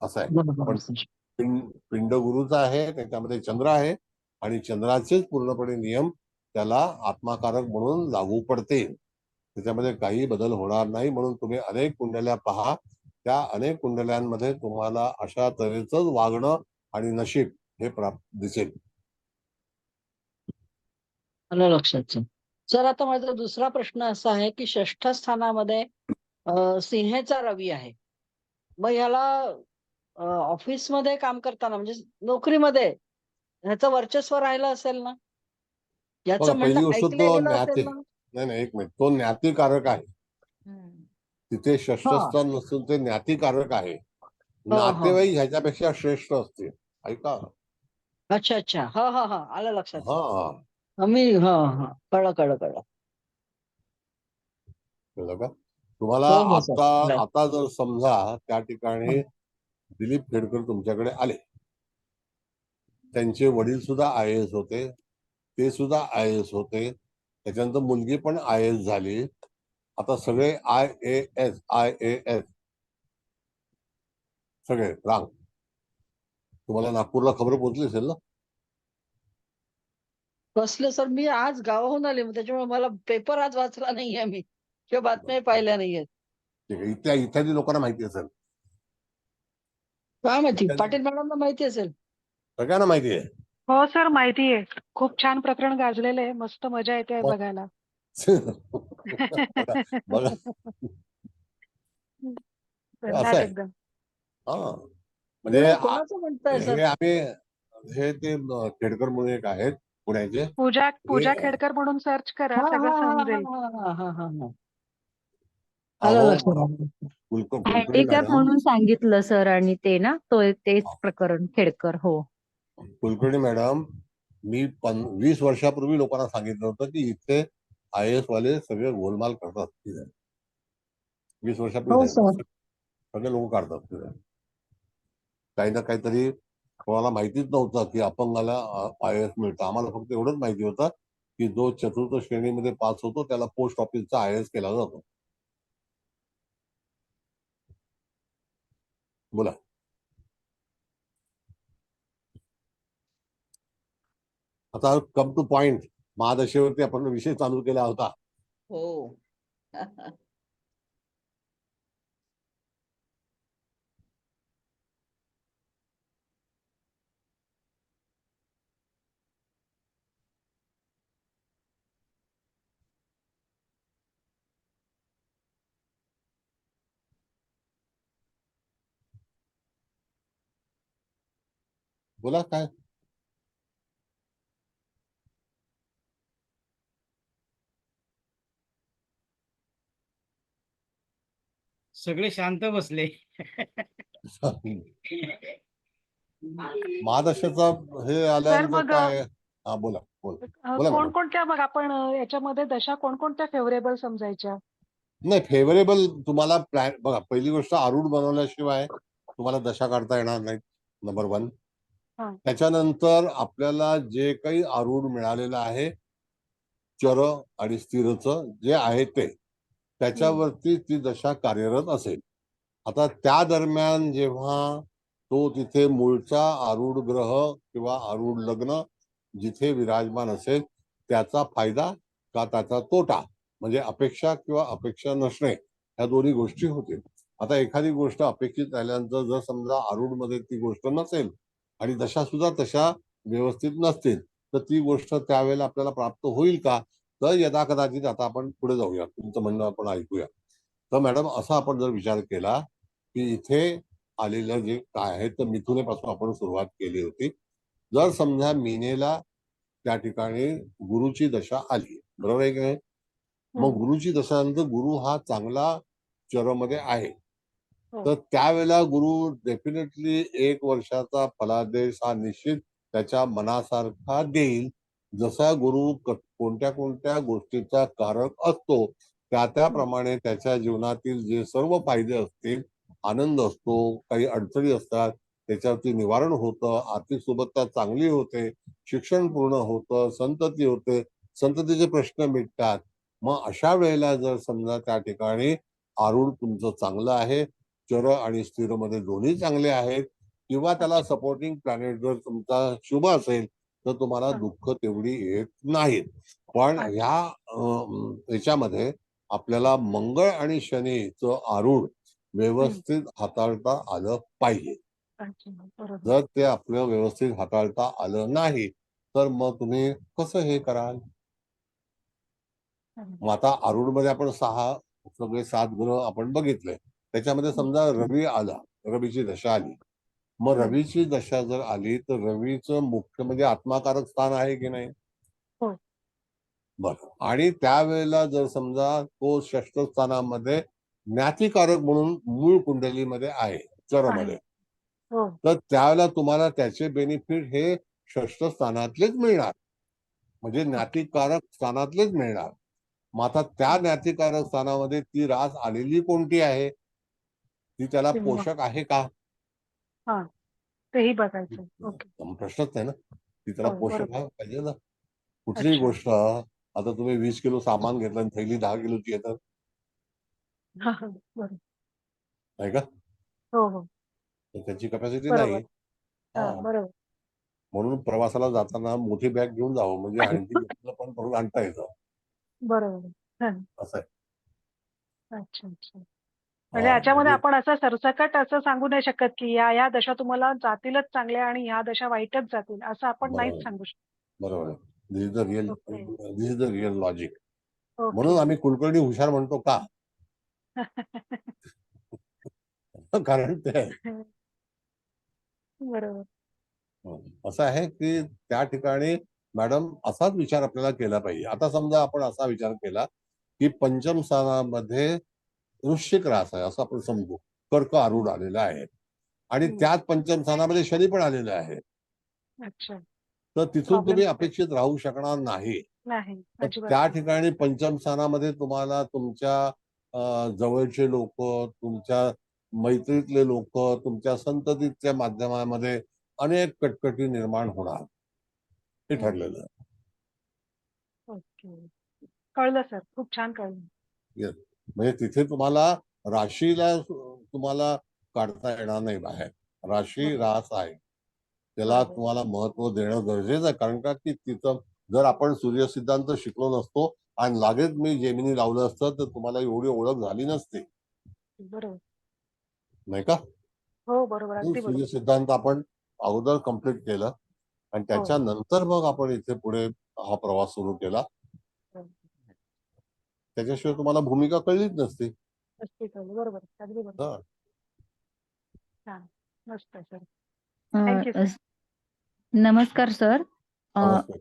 असं आहे. पण पिंड गुरुचा आहे, त्याच्यामध्ये चंद्र आहे, आणि चंद्राचेच पूर्णपणे नियम त्याला आत्माकारक म्हणून लागू पडते. त्याच्यामध्ये काही बदल होणार नाही. म्हणून तुम्ही अनेक कुंडल्या पहा, त्या अनेक कुंडल्यांमध्ये तुम्हाला अशा तऱ्हेच वागणं आणि नशीब हे दिसेल. आलं लक्षात सर. आता माझा दुसरा प्रश्न असा आहे की 6ठ स्थानामध्ये सिंहेचा रवी आहे. मग ह्याला ऑफिसमध्ये काम करताना म्हणजे नोकरीमध्ये ह्याचं वर्चस्व राहिलं असेल ना? याचं पहिली म्हणणं गोष्ट, तो ऐकलं असेल ना? नाही, एक मिनिट, तो ज्ञातिकारक आहे. तिथे 6ठ स्थान नसून ते ज्ञातिकारक आहे. नातेवाईक ह्याच्यापेक्षा श्रेष्ठ असते. ऐका. अच्छा अच्छा. हा आलं लक्षात. मी कळलं. का तुम्हाला आता जर समजा त्या ठिकाणी दिलीप खेडकर तुमच्याकडे आले त्यांचे वडील सुद्धा IAS होते, ते सुद्धा IAS होते, त्याच्यानंतर मुलगी पण IAS झाली. आता सगळे IAS सगळे रांग. तुम्हाला नागपूरला खबर पोहोचली असेल ना? कसलं सर, मी आज गावाहून आले, मग त्याच्यामुळे मला पेपर आज वाचला नाहीये मी किंवा बातम्या पाहिल्या नाहीयेत. ठीक आहे. इत्यादी लोकांना माहिती असेल, काय माहिती, पाटील मॅडमला माहिती असेल. सगळ्यांना माहिती आहे. हो सर, माहिती आहे. खूप छान प्रकरण गाजलेलं आहे. मस्त मजा येते मग- बघायला. बघा असं भन्नाट आहे. एकदम. हा म्हणजे कोणाचं म्हणताय हे सर? आम्ही हे ते खेडकर म्हणून एक आहेत पुण्याचे. पूजा खेडकर म्हणून सर्च करा, हा, सगळं हा, हा, समजेल. हा, हा, हा, हा, हा. आलं अहो, लक्षात. कुलकर्णी हँडिकॅप मॅडम म्हणून सांगितलं सर, आणि ते ना तेच प्रकरण खेडकर. हो. कुलकर्णी मॅडम, मी 20 वर्षापूर्वी लोकांना सांगितलं होतं की इथे IAS वाले सगळे गोलमाल करतात. 20 वर्षापूर्वी हो सांगितलं. सर. सगळे लोक काढतात. काही ना काहीतरी कोणाला माहितीच नव्हतं की अपंगाला IAS मिळतं. आम्हाला फक्त एवढंच माहिती होतं की जो चतुर्थ श्रेणीमध्ये पास होतो त्याला पोस्ट ऑफिसचा IAS केला जातो. बोला. आता कम टू पॉइंट, महादशेवरती आपण विषय चालू केला होता. हो. बोला काय. सगळे शांत बसले. महादशेचा हे आल्यानंतर मग काय. हा बोला बोला बोला मॅडम. कोणकोणत्या मग आपण याच्यामध्ये दशा कोणकोणत्या फेवरेबल समजायच्या? नाही, फेवरेबल तुम्हाला प्लॅन बघा. पहिली गोष्ट, आरूढ बनवल्याशिवाय तुम्हाला दशा काढता येणार नाही, नंबर 1. हा. त्याच्यानंतर आपल्याला जे काही आरूढ मिळालेलं आहे चर आणि स्थिरचं जे आहे ते, त्याच्यावरती ती दशा कार्यरत असेल. आता त्या दरम्यान जेव्हा तो तिथे मूळचा आरूढ ग्रह किंवा आरूढ लग्न जिथे विराजमान असेल, त्याचा फायदा का त्याचा तोटा, म्हणजे अपेक्षा किंवा अपेक्षा नसणे, ह्या दोन्ही गोष्टी होतील. आता एखादी गोष्ट अपेक्षित राहिल्यानंतर जर समजा आरूढ मध्ये ती गोष्ट नसेल आणि दशा सुद्धा तशा व्यवस्थित नसतील, तर ती गोष्ट त्यावेळेला आपल्याला प्राप्त होईल का? तर यदा कदाचित. आता आपण पुढे जाऊया, तुमचं म्हणणं आपण ऐकूया. तर मॅडम, असा आपण जर विचार केला की इथे आलेलं जे काय आहे, तर मिथुनेपासून आपण सुरुवात केली होती. जर समजा मीनेला त्या ठिकाणी गुरुची दशा आली, बरोबर आहे की नाही? मग गुरुची दशा नंतर गुरु हा चांगला चरमध्ये आहे, तर त्यावेळेला गुरु डेफिनेटली 1 वर्षाचा फलादेश हा निश्चित त्याच्या मनासारखा देईल. जसा गुरु कोणत्या कोणत्या गोष्टीचा कारक असतो, त्याप्रमाणे त्याच्या जीवनातील जे सर्व फायदे असतील, आनंद असतो, काही अडचणी असतात, त्याच्यावरती निवारण होतं, आर्थिक सोबतता चांगली होते, शिक्षण पूर्ण होतं, संतती होते, संततीचे प्रश्न मिटतात. मग अशा वेळेला जर समजा त्या ठिकाणी आरूढ तुमचं चांगलं आहे, चर आणि स्थिर मध्ये दोन्ही चांगले आहेत, किंवा त्याला सपोर्टिंग प्लॅनेट जर तुमचा शुभ असेल, तर तुम्हाला दुःख तेवढी येत नाहीत. पण याच्यामध्ये आपल्याला मंगळ आणि शनीचं आरूढ व्यवस्थित हाताळता आलं पाहिजे. जर ते आपलं व्यवस्थित हाताळता आलं नाही, तर मग तुम्ही कसं हे कराल? मग आता आरूढ मध्ये आपण 6 सगळे 7 ग्रह आपण बघितले. त्याच्यामध्ये समजा रवी आला, रवीची दशा आली. मग रवीची दशा जर आली, तर रवीचं मुख्य म्हणजे आत्माकारक स्थान आहे की नाही? बरं. आणि त्यावेळेला जर समजा तो षष्ठ स्थानामध्ये ज्ञातिकारक म्हणून मूळ कुंडलीमध्ये आहे, चरमध्ये, तर त्यावेळेला तुम्हाला त्याचे बेनिफिट हे षष्ठ स्थानातलेच मिळणार, म्हणजे ज्ञातिकारक स्थानातलेच मिळणार. मग आता त्या ज्ञातिकारक स्थानामध्ये ती रास आलेली कोणती आहे? ती त्याला पोषक आहे का? तेही बघायचं. ओके. मग प्रश्नच नाही ना, की त्याला हो, पोषक बरोबर. आहार पाहिजे ना. कुठलीही अच्छा. गोष्ट, आता तुम्ही 20 किलो सामान घेतलं आणि थैली 10 किलोची येतात, हां, हां. बरोबर. नाही का? हो, हो. तर त्याची कॅपॅसिटी बरोबर. नाही. हा, हां, बरोबर. म्हणून प्रवासाला जाताना मोठी बॅग घेऊन जावं, म्हणजे हँडी घेतलं पण परत आणता येतं. बरोबर. हां. असं आहे. अच्छा, अच्छा. म्हणजे याच्यामध्ये म्हणजे आपण असं सरसकट असं सांगू नाही शकत, की या दशा तुम्हाला जातीलच चांगल्या आणि ह्या दशा वाईटच जातील, असं आपण नाहीच बरोबर सांगू शकत. बरोबर आहे. Okay. This is the real logic. Okay. म्हणून आम्ही कुलकर्णी हुशार म्हणतो का? कारण ते आहे. बरोबर. असं आहे की त्या ठिकाणी मॅडम असाच विचार आपल्याला केला पाहिजे. आता समजा आपण असा विचार केला की पंचम स्थानामध्ये वृश्चिक रास आहे असं आपण समजू, कर्क आरूढ आलेला आहे आणि हं. त्याच पंचम स्थानामध्ये शनी पण आलेला आहे. अच्छा. तर तिथून प्रॉब्लेम तुम्ही अपेक्षित राहू शकणार नाही. नाही. तर अजिबात त्या नाही. ठिकाणी पंचम स्थानामध्ये तुम्हाला तुमच्या जवळचे लोक, तुमच्या मैत्रीतले लोक, तुमच्या संततीच्या माध्यमामध्ये अनेक कटकटी निर्माण होणार, हे हं. ठरलेलं आहे. ओके. कळलं सर. खूप छान कळलं. Yes. म्हणजे तिथे तुम्हाला राशीला तुम्हाला काढता येणार नाही बाहेर. राशी बरोबर. रास आहे, त्याला बरोबर. तुम्हाला महत्व देणं गरजेचं आहे. कारण का की तिथं जर आपण सूर्य सिद्धांत शिकलो नसतो आणि लागेच मी जेमिनी लावलं असतं तर तुम्हाला एवढी ओळख झाली नसती, बरोबर. नाही का? हो, बरोबर. म्हणून अगदी सूर्य बरोबर. सिद्धांत आपण अगोदर कम्प्लीट केलं आणि हो. त्याच्यानंतर मग आपण इथे पुढे हा प्रवास सुरू केला. हो. त्याच्याशिवाय तुम्हाला भूमिका कळलीच नसती. अगदी कळलं. बरोबर. अगदी बरोबर. हा. छान. मस्त आहे सर. अ, थँक अ, सर. नमस्कार सर. नमस्ते.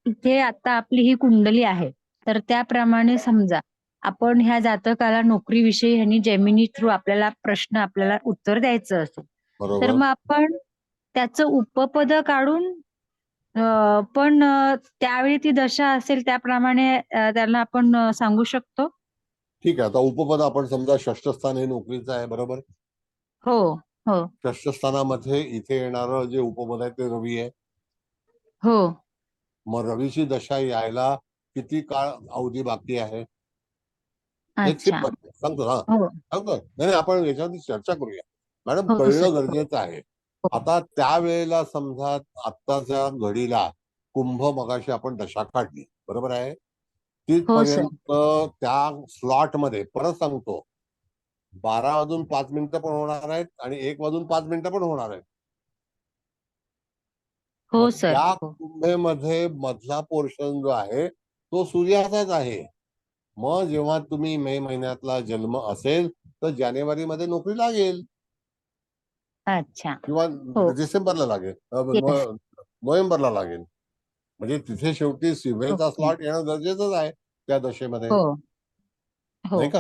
इथे आता आपली ही कुंडली आहे. तर त्याप्रमाणे समजा आपण ह्या जातकाला नोकरीविषयी ह्यांनी जेमिनी थ्रू आपल्याला उत्तर द्यायचं असेल, तर बरोबर. मग आपण त्याचं उपपद काढून पण त्यावेळी ती दशा असेल त्याप्रमाणे त्याला आपण सांगू शकतो? ठीक आहे. आता उपपद आपण समजा षष्ठ स्थान हे नोकरीचं आहे, बरोबर? हो, हो, षष्ठ स्थानामध्ये इथे येणारं जे उपपद आहे ते रवी आहे. हो. मग रवीची दशा यायला किती काळ अवधी बाकी आहे? एक अच्छा. सिंपल सांगतो ना, हो, सांगतो. नाही आपण याच्यावरती चर्चा करूया. मॅडम हो सर. कळणं हो, गरजेचं आहे. हो. आता त्यावेळेला समजा आत्ताच्या घडीला कुंभ मगाशी आपण दशा काढली, बरोबर आहे? हो सर. तिथपर्यंत त्या स्लॉटमध्ये परत सांगतो 12 वाजून 5 मिनिटं पण होणार आहेत आणि 1 वाजून 5 मिनिटं पण होणार आहेत. मग हो सर. त्या हो. कुंभेमध्ये मधला पोर्शन जो आहे तो सूर्याचाच आहे. मग जेव्हा तुम्ही मे महिन्यातला जन्म असेल तर जानेवारीमध्ये नोकरी लागेल अच्छा. किंवा हो. डिसेंबरला लागेल, येस. नोव्हेंबरला लागेल. म्हणजे तिथे शेवटी सिंहेचा ओके. स्लॉट येणं गरजेचंच आहे त्या दशेमध्ये, हो, हो. नाही का?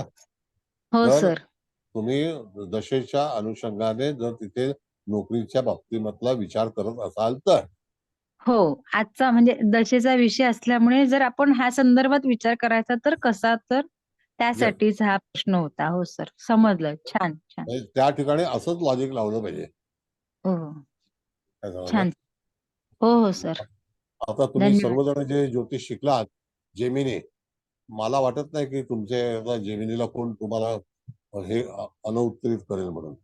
हो जर सर. तुम्ही दशेच्या अनुषंगाने जर तिथे नोकरीच्या बाबतीमधला विचार करत असाल तर. हो. आजचा म्हणजे दशेचा विषय असल्यामुळे जर आपण ह्या संदर्भात विचार करायचा तर कसा? तर Yes. त्यासाठीच हा प्रश्न होता. हो सर. समजलं. छान, छान. म्हणजे त्या ठिकाणी असंच लॉजिक लावलं पाहिजे. हो, हो. काय समजलं? छान. हो, हो सर. आता तुम्ही धन्यवाद. सर्वजण जे ज्योतिष शिकलात जेमिनी, मला वाटत नाही की तुमच्या आता जेमिनीला कोण तुम्हाला हे अनुत्तरित करेल म्हणून.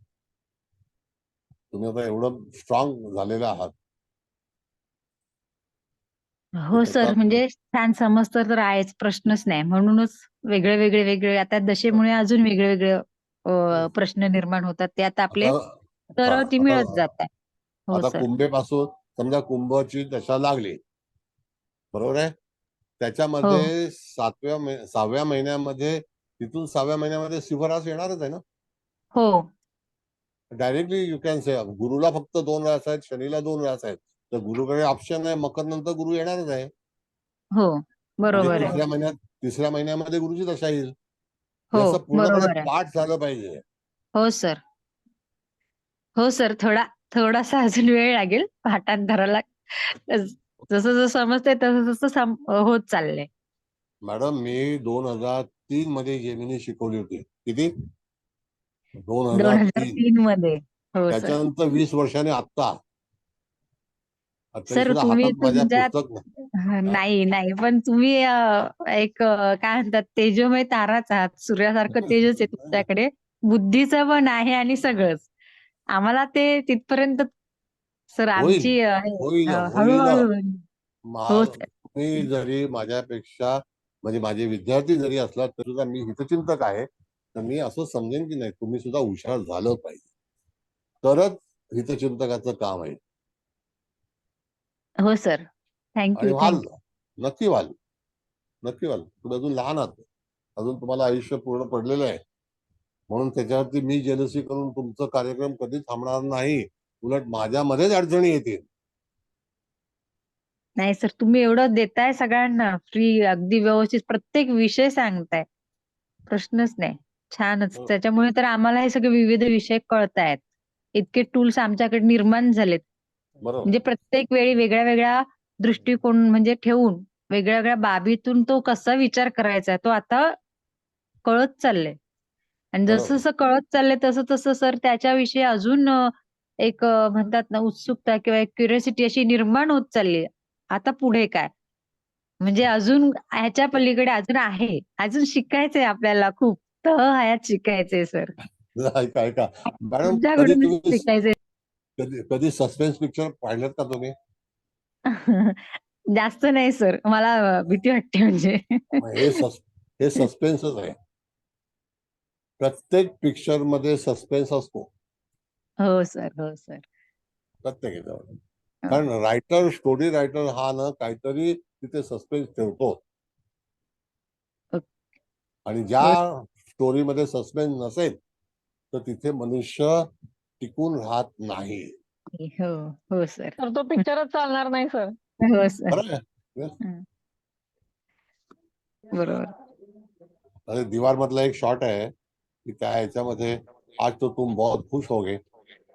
तुम्ही आता एवढं स्ट्रॉंग झालेलं आहात. हो एक सर. होता म्हणजे छान समजतं तर आहेच. प्रश्नच नाही. म्हणूनच वेगळे आता दशेमुळे अजून वेगळे प्रश्न निर्माण होतात. ते आता आपले आता हा, उत्तरं ती मिळत जातात. हो आता सर. कुंभेपासून समजा कुंभची दशा लागली, बरोबर आहे? हो, त्याच्यामध्ये 6व्या महिन्यामध्ये तिथून 6व्या महिन्यामध्ये सिंहरास येणारच आहे ना. हो, डायरेक्टली यू कॅन से गुरुला फक्त 2 रास आहेत, शनीला 2 रास आहेत. तर गुरुकडे ऑप्शन आहे, मकर नंतर गुरु येणारच आहे. हो. म्हणजे बरोबर आहे. तिसऱ्या महिन्यामध्ये गुरुची दशा येईल. हे हो, असं पूर्णपणे बरोबर आहे. पाठ झालं पाहिजे. हो सर. हो सर. थोडासा अजून वेळ लागेल पाठांतराला. जसं समजतंय तसं होत चाललंय. मॅडम मी 2003 मध्ये जेमिनी शिकवली होती. किती? 2003. 2003 मध्ये. हो सर. त्याच्यानंतर 20 वर्षांनी आत्ता तरी सर सुद्धा तुम्ही हातात माझ्या तुमच्या पुस्तक हा? नाही नाही पण तुम्ही एक काय म्हणतात तेजोमय ताराच आहात. सूर्यासारखं तेजच आहे तुमच्याकडे. बुद्धीचं पण आहे आणि सगळंच. आम्हाला ते तिथपर्यंत सर होईल आमची होईल होईल. हळूहळू हो सर. तुम्ही जरी माझ्यापेक्षा म्हणजे माझे विद्यार्थी जरी असला तरी सुद्धा मी हितचिंतक आहे. तर मी असं समजेन की नाही तुम्ही सुद्धा हुशार झालं पाहिजे, तरच हितचिंतकाचं काम आहे. हो सर. आणि थँक्यू व्हाल, थँक्यू. नक्की व्हाल, नक्की व्हाल. तुम्ही अजून लहान आहात, अजून तुम्हाला आयुष्य पूर्ण पडलेलं आहे. म्हणून त्याच्यावरती मी जेलसी करून तुमचं कार्यक्रम कधी थांबणार नाही. उलट माझ्यामध्येच अडचणी येतील. नाही सर तुम्ही एवढं देताय सगळ्यांना फ्री अगदी व्यवस्थित प्रत्येक विषय सांगताय. प्रश्नच नाही. छानच. हो. त्याच्यामुळे तर आम्हाला हे सगळे विविध विषय कळतायत. इतके टूल्स आमच्याकडे निर्माण झालेत. बरोबर. म्हणजे प्रत्येक वेळी वेगळ्या वेगळ्या दृष्टिकोन म्हणजे ठेवून वेगळ्या वेगळ्या बाबीतून तो कसा विचार करायचा तो आता कळत चाललंय. आणि जसं बरोबर. जसं कळत चाललंय तसं तसं सर त्याच्याविषयी अजून एक म्हणतात ना उत्सुकता किंवा एक क्युरिओसिटी अशी निर्माण होत चालली. आता पुढे काय? म्हणजे अजून ह्याच्या पलीकडे अजून आहे. अजून शिकायचंय आपल्याला खूप. तळहायात शिकायचंय सर. ऐका ऐका मॅडम, कधी तुमच्याकडूनच तुम्ही शिकायचंय. कधी कधी सस्पेन्स पिक्चर पाहिलेत का तुम्ही? जास्त नाही सर. मला भीती वाटते म्हणजे. मग हे सस्पेन्सच आहे. प्रत्येक पिक्चर मध्ये सस्पेन्स असतो. हो सर, हो सर. प्रत्येक याच्यामध्ये. हो. कारण रायटर, स्टोरी रायटर हा ना काहीतरी तिथे सस्पेन्स ठेवतो. ओके. आणि ज्या स्टोरीमध्ये सस्पेन्स नसेल तर तिथे मनुष्य टिकून राहत नाही. हो, हो सर. तर तो पिक्चरच चालणार नाही सर. हो सर. बरोबर आहे? Yes. हं. बरोबर. अरे दीवार मधला एक शॉट आहे की त्या ह्याच्यामध्ये आज तो तुम बहुत खुश होगे,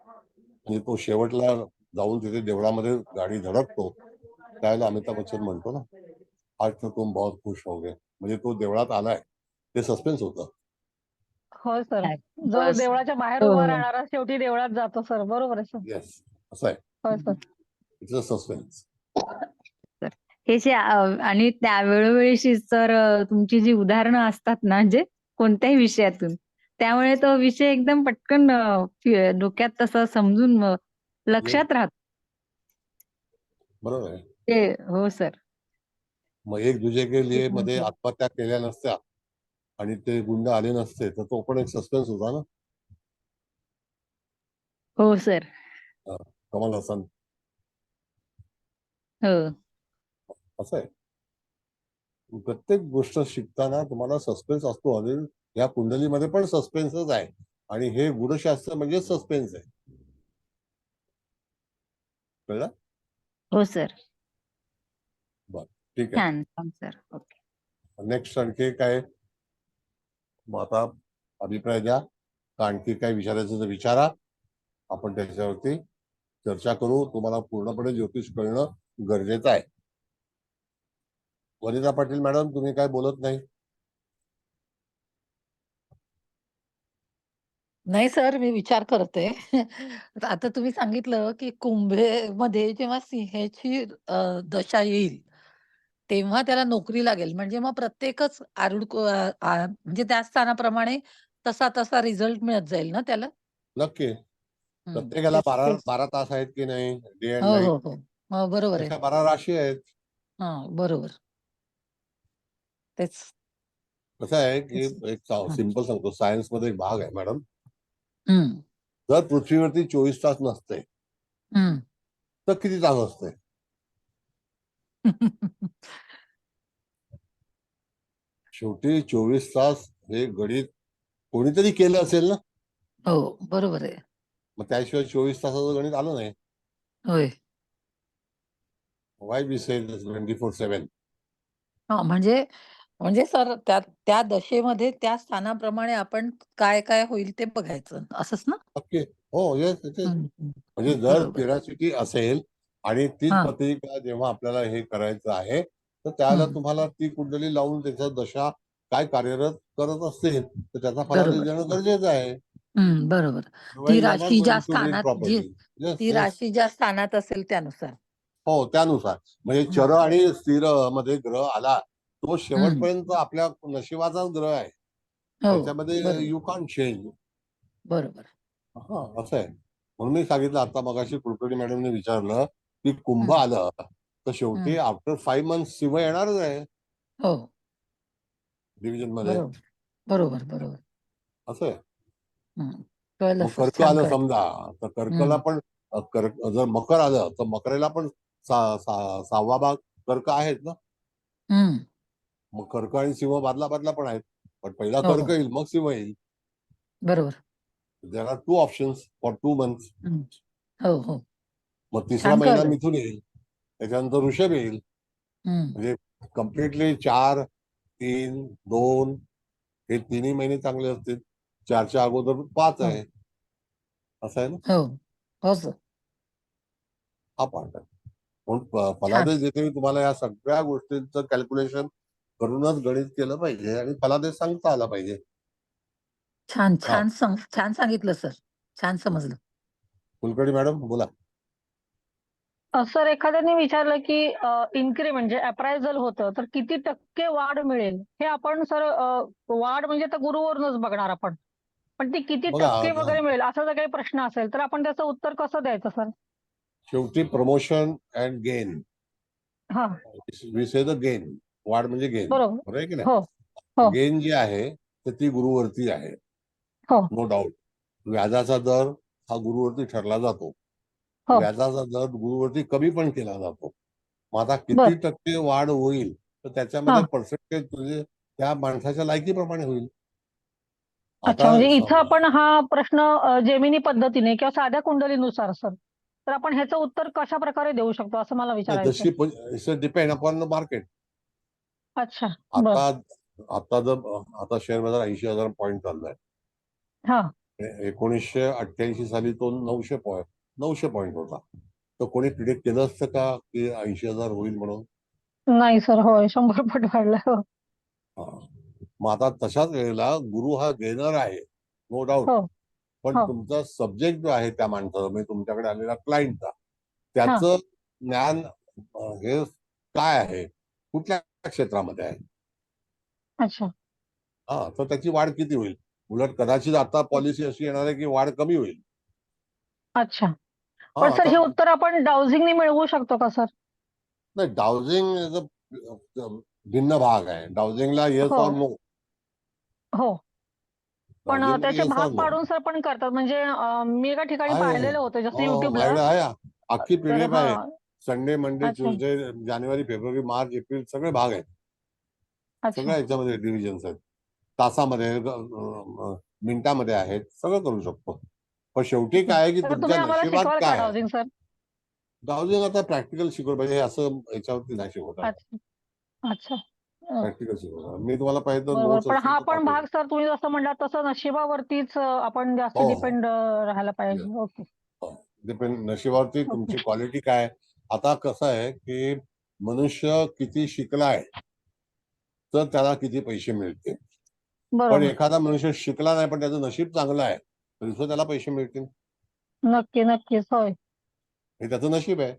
म्हणजे तो शेवटला जाऊन तिथे देवळामध्ये गाडी धडकतो त्यावेळेला अमिताभ बच्चन म्हणतो ना, आज तो तुम बहुत खुश होगे, म्हणजे तो देवळात आलाय. ते सस्पेन्स होतं. हो सर. काय? जो हो सर. देवळाच्या बाहेर हो, उभा हो. राहणारा शेवटी देवळात जातो सर. बरोबर आहे सर. येस, असं आहे. हो सर. It's a suspense. तर हे जे आणि त्या वेळोवेळी सर तुमची जी उदाहरणं असतात ना म्हणजे कोणत्याही विषयातून त्यामुळे तो विषय एकदम पटकन डोक्यात तसं समजून लक्षात राहतो. बरोबर आहे. ते हो सर. मग एक दुजे के लिए मध्ये आत्महत्या केल्या नसत्या आणि ते गुंड आले नसते तर तो पण एक सस्पेन्स होता ना. हो सर. कमल हसन. हो. असं आहे. प्रत्येक गोष्ट शिकताना तुम्हाला सस्पेन्स असतो. आणि या कुंडलीमध्ये पण सस्पेन्सच आहे. आणि हे गुणशास्त्र म्हणजे सस्पेन्स आहे. कळलं? हो सर. बर, ठीक आहे. छान छान सर. ओके. नेक्स्ट आणखी काय? मग आता अभिप्राय द्या. का आणखी काय विचारायचं तर विचारा. आपण त्याच्यावरती चर्चा करू. तुम्हाला पूर्णपणे ज्योतिष कळणं गरजेचं आहे. वनिता पाटील मॅडम, तुम्ही काय बोलत नाही? नाही सर, मी विचार करते. आता तुम्ही सांगितलं की कुंभेमध्ये जेव्हा सिंहाची दशा येईल तेव्हा त्याला नोकरी लागेल. म्हणजे मग प्रत्येकच म्हणजे त्या स्थानाप्रमाणे तसा तसा रिझल्ट मिळत जाईल ना त्याला? नक्की. हं, प्रत्येकाला तेच 12 तेच. 12 तास आहेत की नाही, डे अँड हो, नाईट. हो, हो. हो, बरोबर आहे. तशा 12 राशी आहेत. हां, बरोबर. तेच. कसं आहे की तेच. एक हं. सिंपल सांगतो. सायन्स मध्ये एक भाग आहे मॅडम. हं, जर पृथ्वीवरती 24 तास नसते हं. तर किती तास असते? शेवटी 24 तास हे गणित कोणीतरी केलं असेल ना. हो, बरोबर आहे. मग त्याशिवाय 24 तासाचं गणित आलं नाही. होय. वाय वी से 24/7. हां, म्हणजे म्हणजे सर त्या त्या दशेमध्ये त्या स्थानाप्रमाणे आपण काय काय होईल ते बघायचं असंच ना? ओके. हो, येस, इट इज. हं, हं. म्हणजे जर बरोबर. क्युरिओसिटी असेल आणि तीच हां. पत्रिका जेव्हा आपल्याला हे करायचं आहे तर त्याला हं. तुम्हाला ती कुंडली लावून त्याच्या दशा काय कार्यरत करत असतील तर त्याचा फलादेश बरोबर. देणं गरजेचं आहे. बरोबर. Otherwise, ती you are not राशी ज्या going to read स्थानात properly. Yes, ती yes. राशी ज्या स्थानात असेल त्यानुसार. हो, त्यानुसार म्हणजे चर आणि स्थिर मध्ये ग्रह आला तो शेवटपर्यंत आपल्या नशिबाचाच ग्रह आहे. हो, त्याच्यामध्ये बरोबर. यू कॉन्ट चेंज. बरोबर. हा, असं आहे. म्हणून मी सांगितलं आता मगाशी कुलकर्णी मॅडमने विचारलं की कुंभ हं. आलं तर शेवटी आफ्टर 5 मंथ्स सिंह येणारच आहे हो, डिव्हिजन मध्ये. बरोबर. बरोबर, बरोबर. असं आहे. हं. कळलं मग सर. कर्क छान आलं कळलं. समजा तर कर्कला पण जर मकर आलं तर मकरेला पण 6वा भाग कर्क आहेत ना. हं. मग कर्क आणि सिंह बादला बादला पण आहेत. पण पहिला हो, कर्क हो. येईल मग सिंह येईल. बरोबर. There are 2 options for 2 months. हं. हो, हो. मग तिसरा छान महिना कळलं. मिथुन येईल, त्याच्यानंतर वृषभ येईल. हं. म्हणजे कम्प्लिटली 4, 3, 2 हे तिन्ही महिने चांगले असतील. 4च्या अगोदर 5 हो. आहे. असं आहे ना. हो. हो सर. हा पार्ट आहे. म्हणून छान. फलादेश देते तुम्हाला या सगळ्या गोष्टींचं कॅल्क्युलेशन करूनच गणित केलं पाहिजे आणि फलादेश सांगता आला पाहिजे. छान, हा, छान सांगितलं सर. छान समजलं. कुलकर्णी मॅडम बोला. सर एखाद्याने विचारलं की इन्क्री म्हणजे अप्रायझल होतं तर किती टक्के वाढ मिळेल हे आपण सर वाढ म्हणजे तर गुरुवरूनच बघणार आपण. पण ती किती बघा टक्के वगैरे मिळेल असा जर काही प्रश्न असेल तर आपण त्याचं उत्तर कसं द्यायचं सर? शेवटी प्रमोशन अँड गेन. हा, वी से द गेन. वाढ म्हणजे गेन. बरोबर. बरोबर आहे की हो, नाही. हो, गेन जी आहे तर ती गुरुवरती आहे. हो, नो डाऊट. व्याजाचा दर हा गुरुवरती ठरला जातो. हो. व्याजाचा दर गुरुवरती कमी पण केला जातो. मग आता बर. किती टक्के वाढ होईल तर त्याच्यामध्ये पर्सेंटेज म्हणजे त्या माणसाच्या लायकीप्रमाणे होईल. अच्छा, आता म्हणजे इथं आपण हा प्रश्न जेमिनी पद्धतीने किंवा साध्या कुंडलीनुसार सर तर आपण ह्याचं उत्तर कशा प्रकारे देऊ शकतो असं मला विचारायचं आहे. जशी डिपेंड अपॉन द मार्केट. अच्छा, बर. आता शेअर बाजार 80,000 पॉईंट चाललाय. हा, 1988 साली तो 900 पॉईंट होता. तर कोणी प्रिडिक्ट केलं असतं का की 80,000 होईल म्हणून. नाही सर, होय 100 पट वाढला. हो, मग आता तशाच वेळेला गुरु हा गेनर आहे, नो डाऊट. हो, पण हो. तुमचा सब्जेक्ट जो आहे त्या माणसाचा म्हणजे तुमच्याकडे आलेला क्लायंटचा हा, त्याचं ज्ञान हे काय आहे, कुठल्या क्षेत्रामध्ये आहे. अच्छा, हा, तर त्याची वाढ किती होईल. उलट कदाचित आता पॉलिसी अशी येणार आहे की वाढ कमी होईल. अच्छा. हा, पण सर आता हे उत्तर आपण डाउजिंगने मिळवू शकतो का सर? नाही, डाउजिंग भिन्न भाग आहे. डाउजिंगला येस हो, ऑर नो. हो. पण डाउजिंगमध्ये त्याचे येस भाग ऑर नो पाडून सर पण करतात म्हणजे मी एका ठिकाणी आहे. पाहिलेलं होतं जसं हो, युट्यूबला. माझ्याकडे आहे. अख्खी तर पीडीएफ हा, आहे. संडे, मंडे, अच्छा, ट्युजडे, जानेवारी, फेब्रुवारी, मार्च, एप्रिल सगळे भाग आहेत. अच्छा. सगळ्या याच्यामध्ये डिव्हिजन्स आहेत. तासामध्ये मिनिटामध्ये आहेत. सगळं करू शकतो. पण शेवटी काय आहे की तर तुमच्या तुम्ही आम्हाला नशिबात शिकवाल का काय आहे. Dowsing sir? डाउजिंग आता प्रॅक्टिकल शिकवलं पाहिजे. असं याच्यावरती नाही शिकवतात. अच्छा, अच्छा. प्रॅक्टिकल शिकवतात. मी तुम्हाला पाहिजे तर बरोबर. नोट्स पण असतील हा तर पण पाठवतो. भाग सर तुम्ही जसं म्हणलात तसं नशिबावरतीच आपण जास्त हो, डिपेंड राहायला पाहिजे. ओके, डिपेंड नशिबावरती ओके. तुमची क्वालिटी काय. आता कसं आहे की मनुष्य किती शिकलाय तर त्याला किती पैसे मिळतील. पण बरोबर. एखादा मनुष्य शिकला नाही पण त्याचं नशीब चांगलं आहे तर दिवसा त्याला पैसे मिळतील. नक्की, नक्कीच. होय. हे त्याचं नशीब आहे.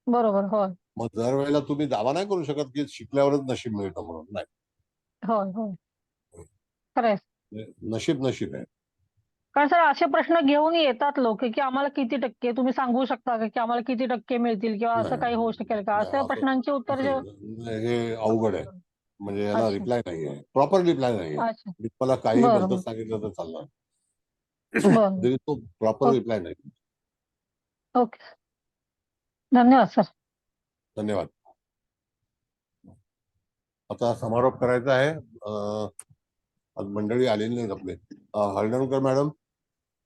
बरोबर. होय. मग दरवेळेला तुम्ही दावा नाही करू शकत की शिकल्यावरच नशीब मिळतं म्हणून. नाही, होय, होय. खरंय. नशीब आहे. कारण सर असे प्रश्न घेऊन येतात लोक की आम्हाला किती टक्के तुम्ही सांगू शकता का की आम्हाला किती टक्के मिळतील किंवा असं काही होऊ शकेल का नाही, अशा प्रश्नांची उत्तर जे हे अवघड आहे. म्हणजे याला अच्छा, रिप्लाय नाही आहे. प्रॉपर रिप्लाय नाही आहे. अच्छा. मी तुम्हाला काही बरं, भलतंच बरं. सांगितलं तर चालणार. बरं. तरी तो प्रॉपर ओके, रिप्लाय नाही. ओके. धन्यवाद सर. धन्यवाद. आता समारोप करायचा आहे. आज मंडळी आलेली नाहीत आपले. हळदणकर मॅडम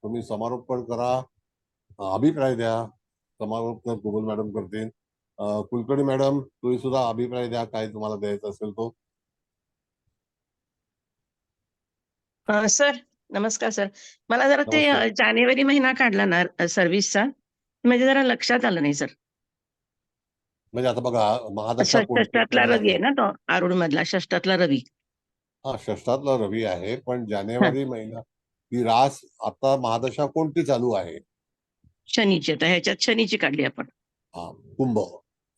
तुम्ही समारोप पण करा, अभिप्राय द्या. समारोप तर गुगल मॅडम करतील. कुलकर्णी मॅडम तुम्ही सुद्धा अभिप्राय द्या काय तुम्हाला द्यायचा असेल तो. सर नमस्कार सर. मला जरा ते नमस्ते. जानेवारी महिना काढला ना सर्व्हिसचा म्हणजे जरा लक्षात आलं नाही सर. म्हणजे आता बघा महादशा कोणती षष्ठातला लागणार रवी आहे. आहे ना तो आरूढ मधला षष्ठातला रवी. हा, षष्ठातला रवी आहे पण हा, जानेवारी महिना की रास आता महादशा कोणती चालू आहे. शनीची, आता ह्याच्यात शनीची काढली आपण. हा, कुंभ.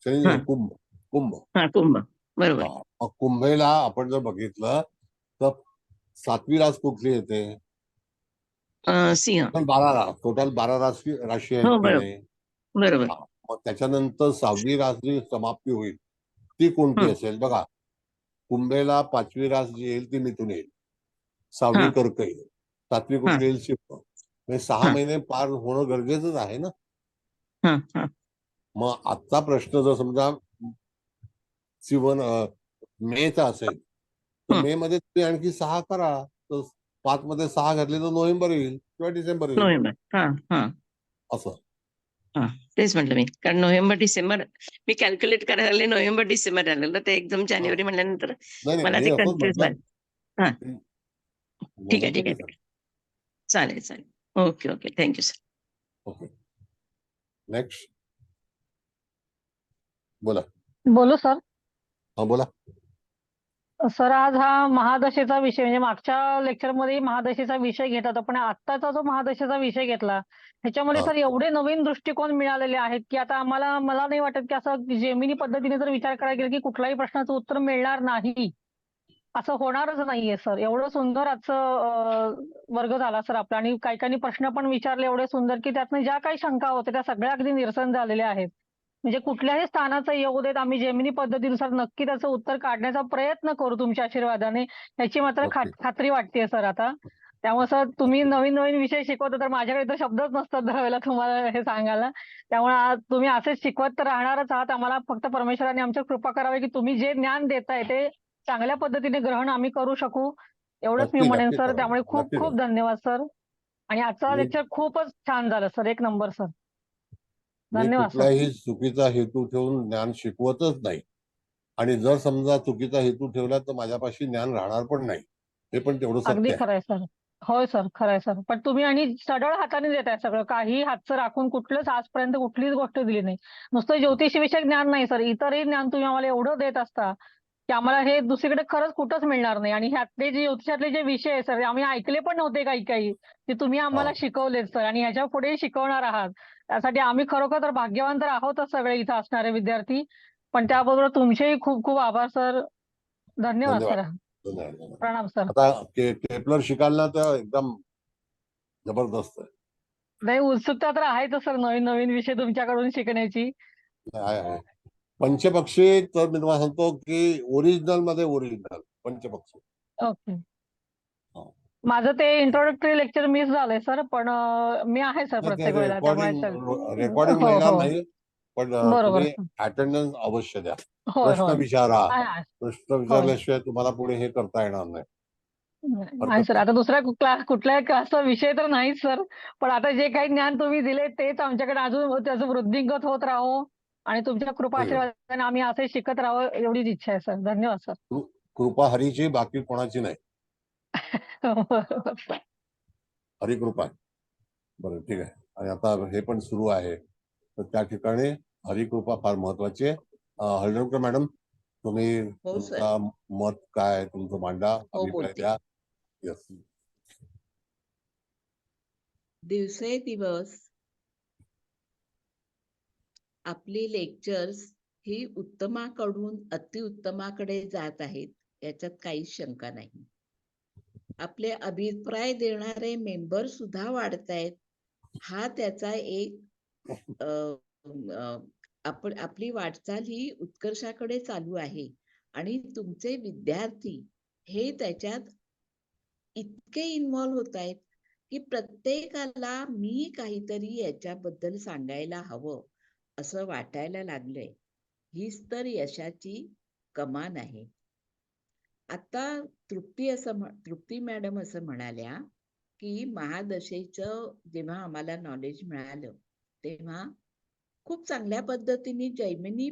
शनी हा. नाही, कुंभ. कुंभ. हा, कुंभ. बरोबर. हा, मग कुंभेला आपण जर बघितलं तर 7वी रास कुठली येते. सिंह. टोटल 12 राशी आहेत हो, की बरोबर नाही. बरोबर. हा, मग त्याच्यानंतर 6वी रास जी समाप्ती होईल ती कोणती हं. असेल. बघा, कुंभेला 5वी रास जी येईल ती मिथुन येईल, 6वी हा. कर्क येईल, 7वी हा. कुठली येईल सिंह. म्हणजे 6 हा. महिने पार होणं गरजेचंच आहे ना. हा. हा. मग आजचा प्रश्न जर समजा मेचा असेल तर हं. मे मध्ये तुम्ही आणखी 6 करा, तर 5 मध्ये 6 घातले तर नोव्हेंबर येईल किंवा डिसेंबर येईल नोव्हेंबर. हा. हा. असं. हा, तेच म्हटलं मी, कारण नोव्हेंबर डिसेंबर मी कॅल्क्युलेट करायला लागले, नोव्हेंबर डिसेंबर आलेलं, ते एकदम जानेवारी म्हणल्यानंतर नाही मला मी ते असंच कन्फ्युज म्हटलं. झालं. हा, ठीक आहे, ठीक नाही, आहे. चालेल, चालेल. Okay, okay. Thank you sir. Okay, next. बोला. बोलू सर? हा, बोला. सर, आज हा महादशेचा विषय, म्हणजे मागच्या लेक्चरमध्ये महादशेचा विषय घेत होता, पण आत्ताचा जो महादशेचा विषय घेतला ह्याच्यामध्ये हा. सर एवढे नवीन दृष्टिकोन मिळालेले आहेत की आता मला नाही वाटत की असं जेमिनी पद्धतीने जर विचार करायला गेलं की कुठल्याही प्रश्नाचं उत्तर मिळणार नाही, असं होणारच नाहीये सर. एवढं सुंदर आजचं वर्ग झाला सर आपला, आणि काही प्रश्न पण विचारले एवढे सुंदर की त्यातनं ज्या काही शंका होत्या त्या सगळ्या अगदी निरसन झालेल्या आहेत. म्हणजे कुठल्याही स्थानाचं येऊ देत, आम्ही जेमिनी पद्धतीनुसार नक्की त्याचं उत्तर काढण्याचा प्रयत्न करू तुमच्या आशीर्वादाने, याची मात्र नक्की. खात्री वाटतेय सर आता. त्यामुळे सर तुम्ही नवीन नवीन विषय शिकवता तर माझ्याकडे तर शब्दच नसतात दरवेळेला तुम्हाला हे सांगायला. त्यामुळे आज तुम्ही असेच शिकवत तर राहणारच आहात. आम्हाला फक्त परमेश्वराने आमच्या कृपा करावी की तुम्ही जे ज्ञान देताय ते चांगल्या पद्धतीने ग्रहण आम्ही करू शकू, एवढंच मी नक्की म्हणेन नक्की सर. करा, त्यामुळे खूप नक्की खूप करा. धन्यवाद सर. आणि आजचा मी लेक्चर खूपच छान झालं सर, एक नंबर सर. मी धन्यवाद सर. कुठलाही चुकीचा हेतू ठेवून ज्ञान शिकवतच नाही, आणि जर समजा चुकीचा हेतू ठेवला तर माझ्यापाशी ज्ञान राहणार पण नाही. हे पण तेवढं अगदी सत्य आहे. खरंय सर. होय सर, खरंय सर. पण तुम्ही आणि सरळ हाताने देताय सगळं, काही हातचं राखून कुठलंच आजपर्यंत कुठलीच गोष्ट दिली नाही. नुसतं ज्योतिषविषयक ज्ञान नाही सर, इतरही ज्ञान तुम्ही आम्हाला एवढं देत असता की आम्हाला हे दुसरीकडे खरंच कुठंच मिळणार नाही. आणि ह्यातले जे ज्योतिषातले जे विषय आहे सर, आम्ही ऐकले पण नव्हते काही ते तुम्ही आम्हाला हा. शिकवलेत सर, आणि ह्याच्या पुढेही शिकवणार आहात. त्यासाठी आम्ही खरोखर तर भाग्यवान तर आहोतच सगळे इथं असणारे विद्यार्थी, पण त्याबरोबर तुमचेही खूप खूप आभार सर. धन्यवाद धन्यवाद. सर. धन्यवाद. धन्यवाद. प्रणाम सर. आता केपलर शिकायला तर एकदम जबरदस्त आहे. नाही, उत्सुकता तर आहेच सर नवीन नवीन विषय तुमच्याकडून शिकण्याची. आहे. पंचपक्षी तर मी तुम्हाला सांगतो की ओरिजिनल मध्ये ओरिजिनल पंचपक्षी. ओके. हा. माझं ते इंट्रोडक्टरी लेक्चर मिस झालंय सर, पण मी आहे सर नाही, ते प्रत्येक वेळेला, त्यामुळे रेकॉर्डिंग हो मिळणार हो, नाही, पण बरोबर तुम्ही सर. अटेंडन्स अवश्य द्या. होय प्रश्न होय, विचारा. आहे आहे. प्रश्न होय विचारल्याशिवाय तुम्हाला पुढे हे करता येणार नाही. आहे हरकत सर. नाही. आता दुसरा कुठलाही क्लासचा विषय तर नाहीच सर, पण आता जे काही ज्ञान तुम्ही दिले तेच आमच्याकडे अजून त्याचं वृद्धिंगत होत राहो, आणि तुमच्या कृपा ठीक आहे. आशीर्वादाने आम्ही असे शिकत राहावं एवढीच इच्छा आहे सर. धन्यवाद सर. कृपा हरीची, बाकी कोणाची नाही. बरोबर सर. हरिकृपा आहे. बरं, ठीक आहे. आणि आता हे पण सुरू आहे, तर त्या ठिकाणी हरिकृपा फार महत्वाची आहे. हळदणकर मॅडम, तुम्ही हो सर. तुमचा मत काय तुमचं मांडा, हो, अभिप्राय बोलते. द्या. यस. दिवसेंदिवस आपली लेक्चर्स ही उत्तमाकडून अतिउत्तमाकडे जात आहेत, याच्यात काहीच शंका नाही. आपले अभिप्राय देणारे मेंबर सुद्धा वाढत आहेत, हा त्याचा एक आपली वाटचाल ही उत्कर्षाकडे चालू आहे. आणि तुमचे विद्यार्थी हे त्याच्यात इतके इन्व्हॉल्व होत आहेत की प्रत्येकाला मी काहीतरी याच्याबद्दल सांगायला हवं असं वाटायला लागलंय. हीच तर यशाची कमान आहे. आता तृप्ती मॅडम असं म्हणाल्या की महादशेचं जेव्हा आम्हाला नॉलेज मिळालं तेव्हा खूप चांगल्या पद्धतीने जैमिनी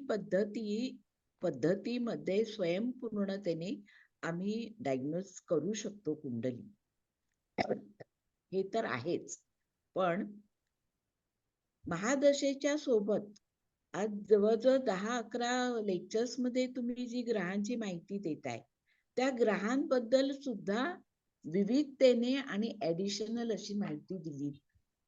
पद्धतीमध्ये स्वयंपूर्णतेने आम्ही डायग्नोज करू शकतो कुंडली. हे तर आहेच, पण महादशेच्या सोबत आज जवळजवळ 10-11 लेक्चर्स मध्ये तुम्ही जी ग्रहांची माहिती देताय त्या ग्रहांबद्दल सुद्धा विविधतेने आणि ऍडिशनल अशी माहिती दिली.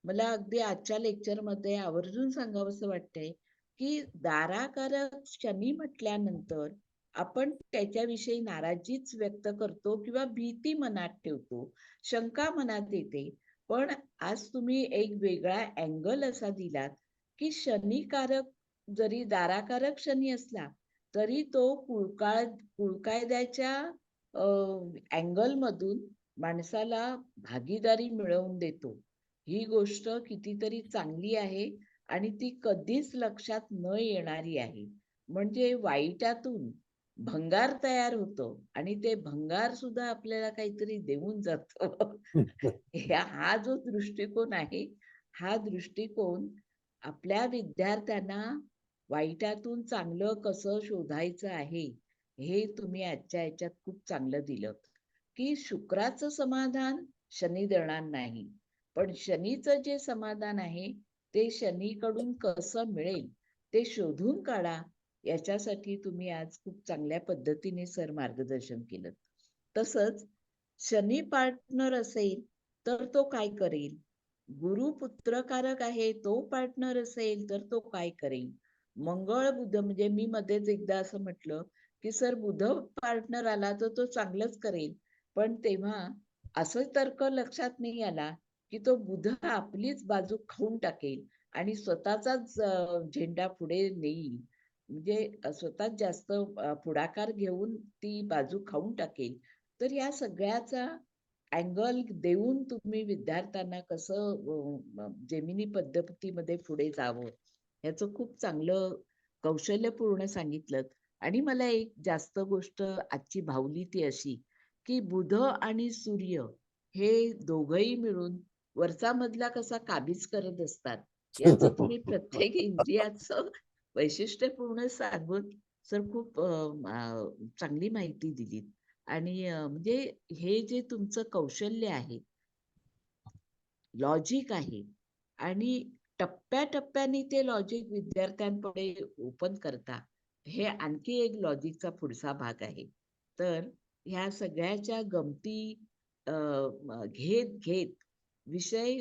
मला अगदी आजच्या लेक्चरमध्ये आवर्जून सांगावंसं वाटतंय की दाराकारक शनी म्हटल्यानंतर आपण त्याच्याविषयी नाराजीच व्यक्त करतो किंवा भीती मनात ठेवतो, शंका मनात येते. पण आज तुम्ही एक वेगळा अँगल असा दिलात की शनिकारक जरी दाराकारक शनी असला तरी तो कुळकायद्याच्या अँगल मधून माणसाला भागीदारी मिळवून देतो. ही गोष्ट कितीतरी चांगली आहे आणि ती कधीच लक्षात न येणारी आहे. म्हणजे वाईटातून भंगार तयार होतो आणि ते भंगार सुद्धा आपल्याला काहीतरी देऊन जातं. हा जो दृष्टिकोन आहे, हा दृष्टिकोन आपल्या विद्यार्थ्यांना वाईटातून चांगलं कसं शोधायचं आहे, हे तुम्ही आजच्या ह्याच्यात खूप चांगलं दिलं की शुक्राचं समाधान शनी देणार नाही, पण शनीचं जे समाधान आहे ते शनीकडून कसं मिळेल ते शोधून काढा. याच्यासाठी तुम्ही आज खूप चांगल्या पद्धतीने सर मार्गदर्शन केलं. तसंच शनी पार्टनर असेल तर तो काय करेल, गुरु पुत्रकारक आहे तो पार्टनर असेल तर तो काय करेल, मंगळ बुध म्हणजे मी मध्येच एकदा असं म्हटलं की सर बुध पार्टनर आला तर तो चांगलंच करेल, पण तेव्हा असं तर्क लक्षात नाही आला की तो बुध आपलीच बाजू खाऊन टाकेल आणि स्वतःचाच झेंडा पुढे नेईल, म्हणजे स्वतःच जास्त पुढाकार घेऊन ती बाजू खाऊन टाकेल. तर या सगळ्याचा अँगल देऊन तुम्ही विद्यार्थ्यांना कसं जेमिनी पद्धतीमध्ये पुढे जावं ह्याचं खूप चांगलं कौशल्यपूर्ण सांगितलं. आणि मला एक जास्त गोष्ट आजची भावली ती अशी की बुध आणि सूर्य हे दोघही मिळून वरचा मधला कसा काबीज करत असतात, याचं तुम्ही प्रत्येक इंद्रियाचं वैशिष्ट्यपूर्ण सांगून सर खूप चांगली माहिती दिली. आणि म्हणजे हे जे तुमचं कौशल्य आहे, लॉजिक आहे आणि टप्प्याटप्प्याने ते लॉजिक विद्यार्थ्यांपुढे ओपन करता, हे आणखी एक लॉजिकचा पुढचा भाग आहे. तर ह्या सगळ्याच्या गमती घेत घेत विषय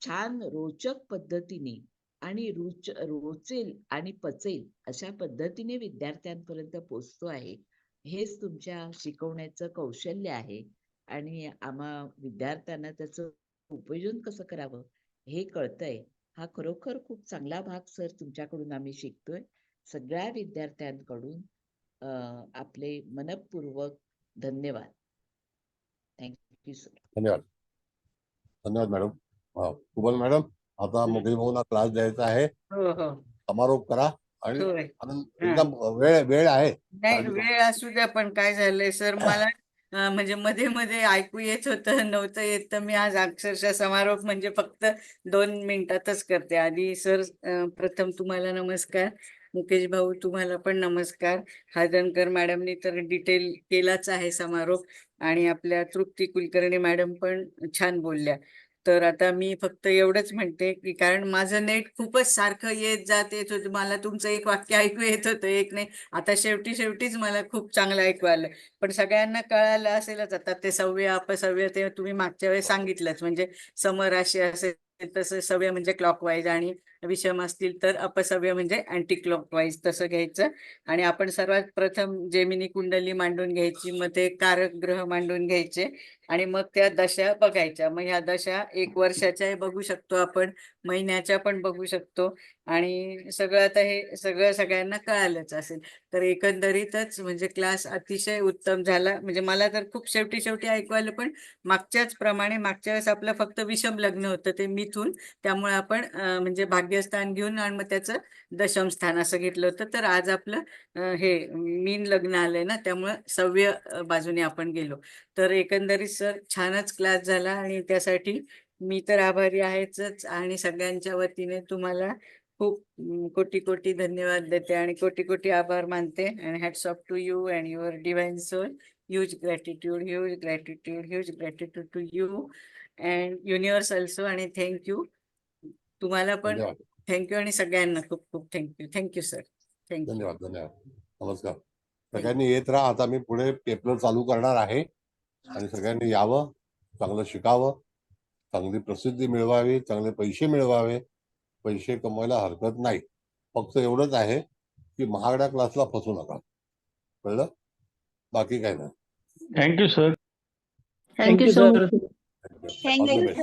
छान रोचक पद्धतीने आणि रोचेल आणि पचेल अशा पद्धतीने विद्यार्थ्यांपर्यंत पोचतो आहे. हेच तुमच्या शिकवण्याचं कौशल्य आहे आणि आम्हा विद्यार्थ्यांना त्याचं उपयोजन कसं करावं हे कळतंय. हा खरोखर खूप चांगला भाग सर तुमच्याकडून आम्ही शिकतोय. सगळ्या विद्यार्थ्यांकडून आपले मनपूर्वक धन्यवाद. Thank you sir. धन्यवाद. धन्यवाद मॅडम. कुबल मॅडम, आता मुकेश भाऊला क्लास द्यायचा आहे. हो हो समारोप करा आणि होय. एकदम वेळ आहे. नाही वेळ असू द्या, पण काय झालंय सर, मला म्हणजे मध्ये मध्ये ऐकू येत होतं, नव्हतं येत, तर मी आज अक्षरशः समारोप म्हणजे फक्त 2 मिनिटातच करते. आधी सर प्रथम तुम्हाला नमस्कार, मुकेश भाऊ तुम्हाला पण नमस्कार. हादणकर मॅडमनी तर डिटेल केलाच आहे समारोप, आणि आपल्या तृप्ती कुलकर्णी मॅडम पण छान बोलल्या. तर आता मी फक्त एवढंच म्हणते की कारण माझं नेट खूपच सारखं येत जात येत होतं, मला तुमचं एक वाक्य ऐकू येत होतं, एक नाही, आता शेवटीच मला खूप चांगलं ऐकू आलं. पण सगळ्यांना कळालं असेलच आता ते सव्य अपसव्य ते तुम्ही मागच्या वेळेस सांगितलंच. म्हणजे समराशी असेल तसं सव्य म्हणजे क्लॉकवाईज आणि विषम असतील तर अपसव्य म्हणजे अँटी क्लॉकवाईज तसं घ्यायचं. आणि आपण सर्वात प्रथम जेमिनी कुंडली मांडून घ्यायची, मग ते कारक ग्रह मांडून घ्यायचे आणि मग त्या दशा बघायच्या. मग ह्या दशा 1 वर्षाच्या बघू शकतो आपण, महिन्याच्या पण बघू शकतो, आणि सगळं आता हे सगळ्यांना कळालंच असेल. तर एकंदरीतच म्हणजे क्लास अतिशय उत्तम झाला. म्हणजे मला तर खूप शेवटी ऐकू आलं, पण मागच्या वेळेस आपलं फक्त विषम लग्न होतं ते मिथून, त्यामुळे आपण म्हणजे भाग्यस्थान घेऊन आणि मग त्याचं दशम स्थान असं घेतलं होतं. तर आज आपलं हे मीन लग्न आलंय ना, त्यामुळं सव्य बाजूने आपण गेलो. तर एकंदरीत सर छानच क्लास झाला आणि त्यासाठी मी तर आभारी आहेच, आणि सगळ्यांच्या वतीने तुम्हाला खूप कोटी धन्यवाद देते आणि कोटी आभार मानते. आणि hats off to you and your divine soul. Huge gratitude to you and universe also. आणि थँक्यू तुम्हाला पण, थँक्यू, आणि सगळ्यांना खूप थँक्यू सर. थँक्यू. धन्यवाद. नमस्कार. सगळ्यांनी येत राहा. आता मी पुढे पेपर चालू करणार आहे आणि सगळ्यांनी यावं. चांगलं शिकावं, चांगली प्रसिद्धी मिळवावी, चांगले पैसे मिळवावे. पैसे कमवायला हरकत नाही. फक्त एवढंच आहे की महागड्या क्लासला फसू नका. कळलं? बाकी काय नाही. Thank you sir. Thank you so much. All the best.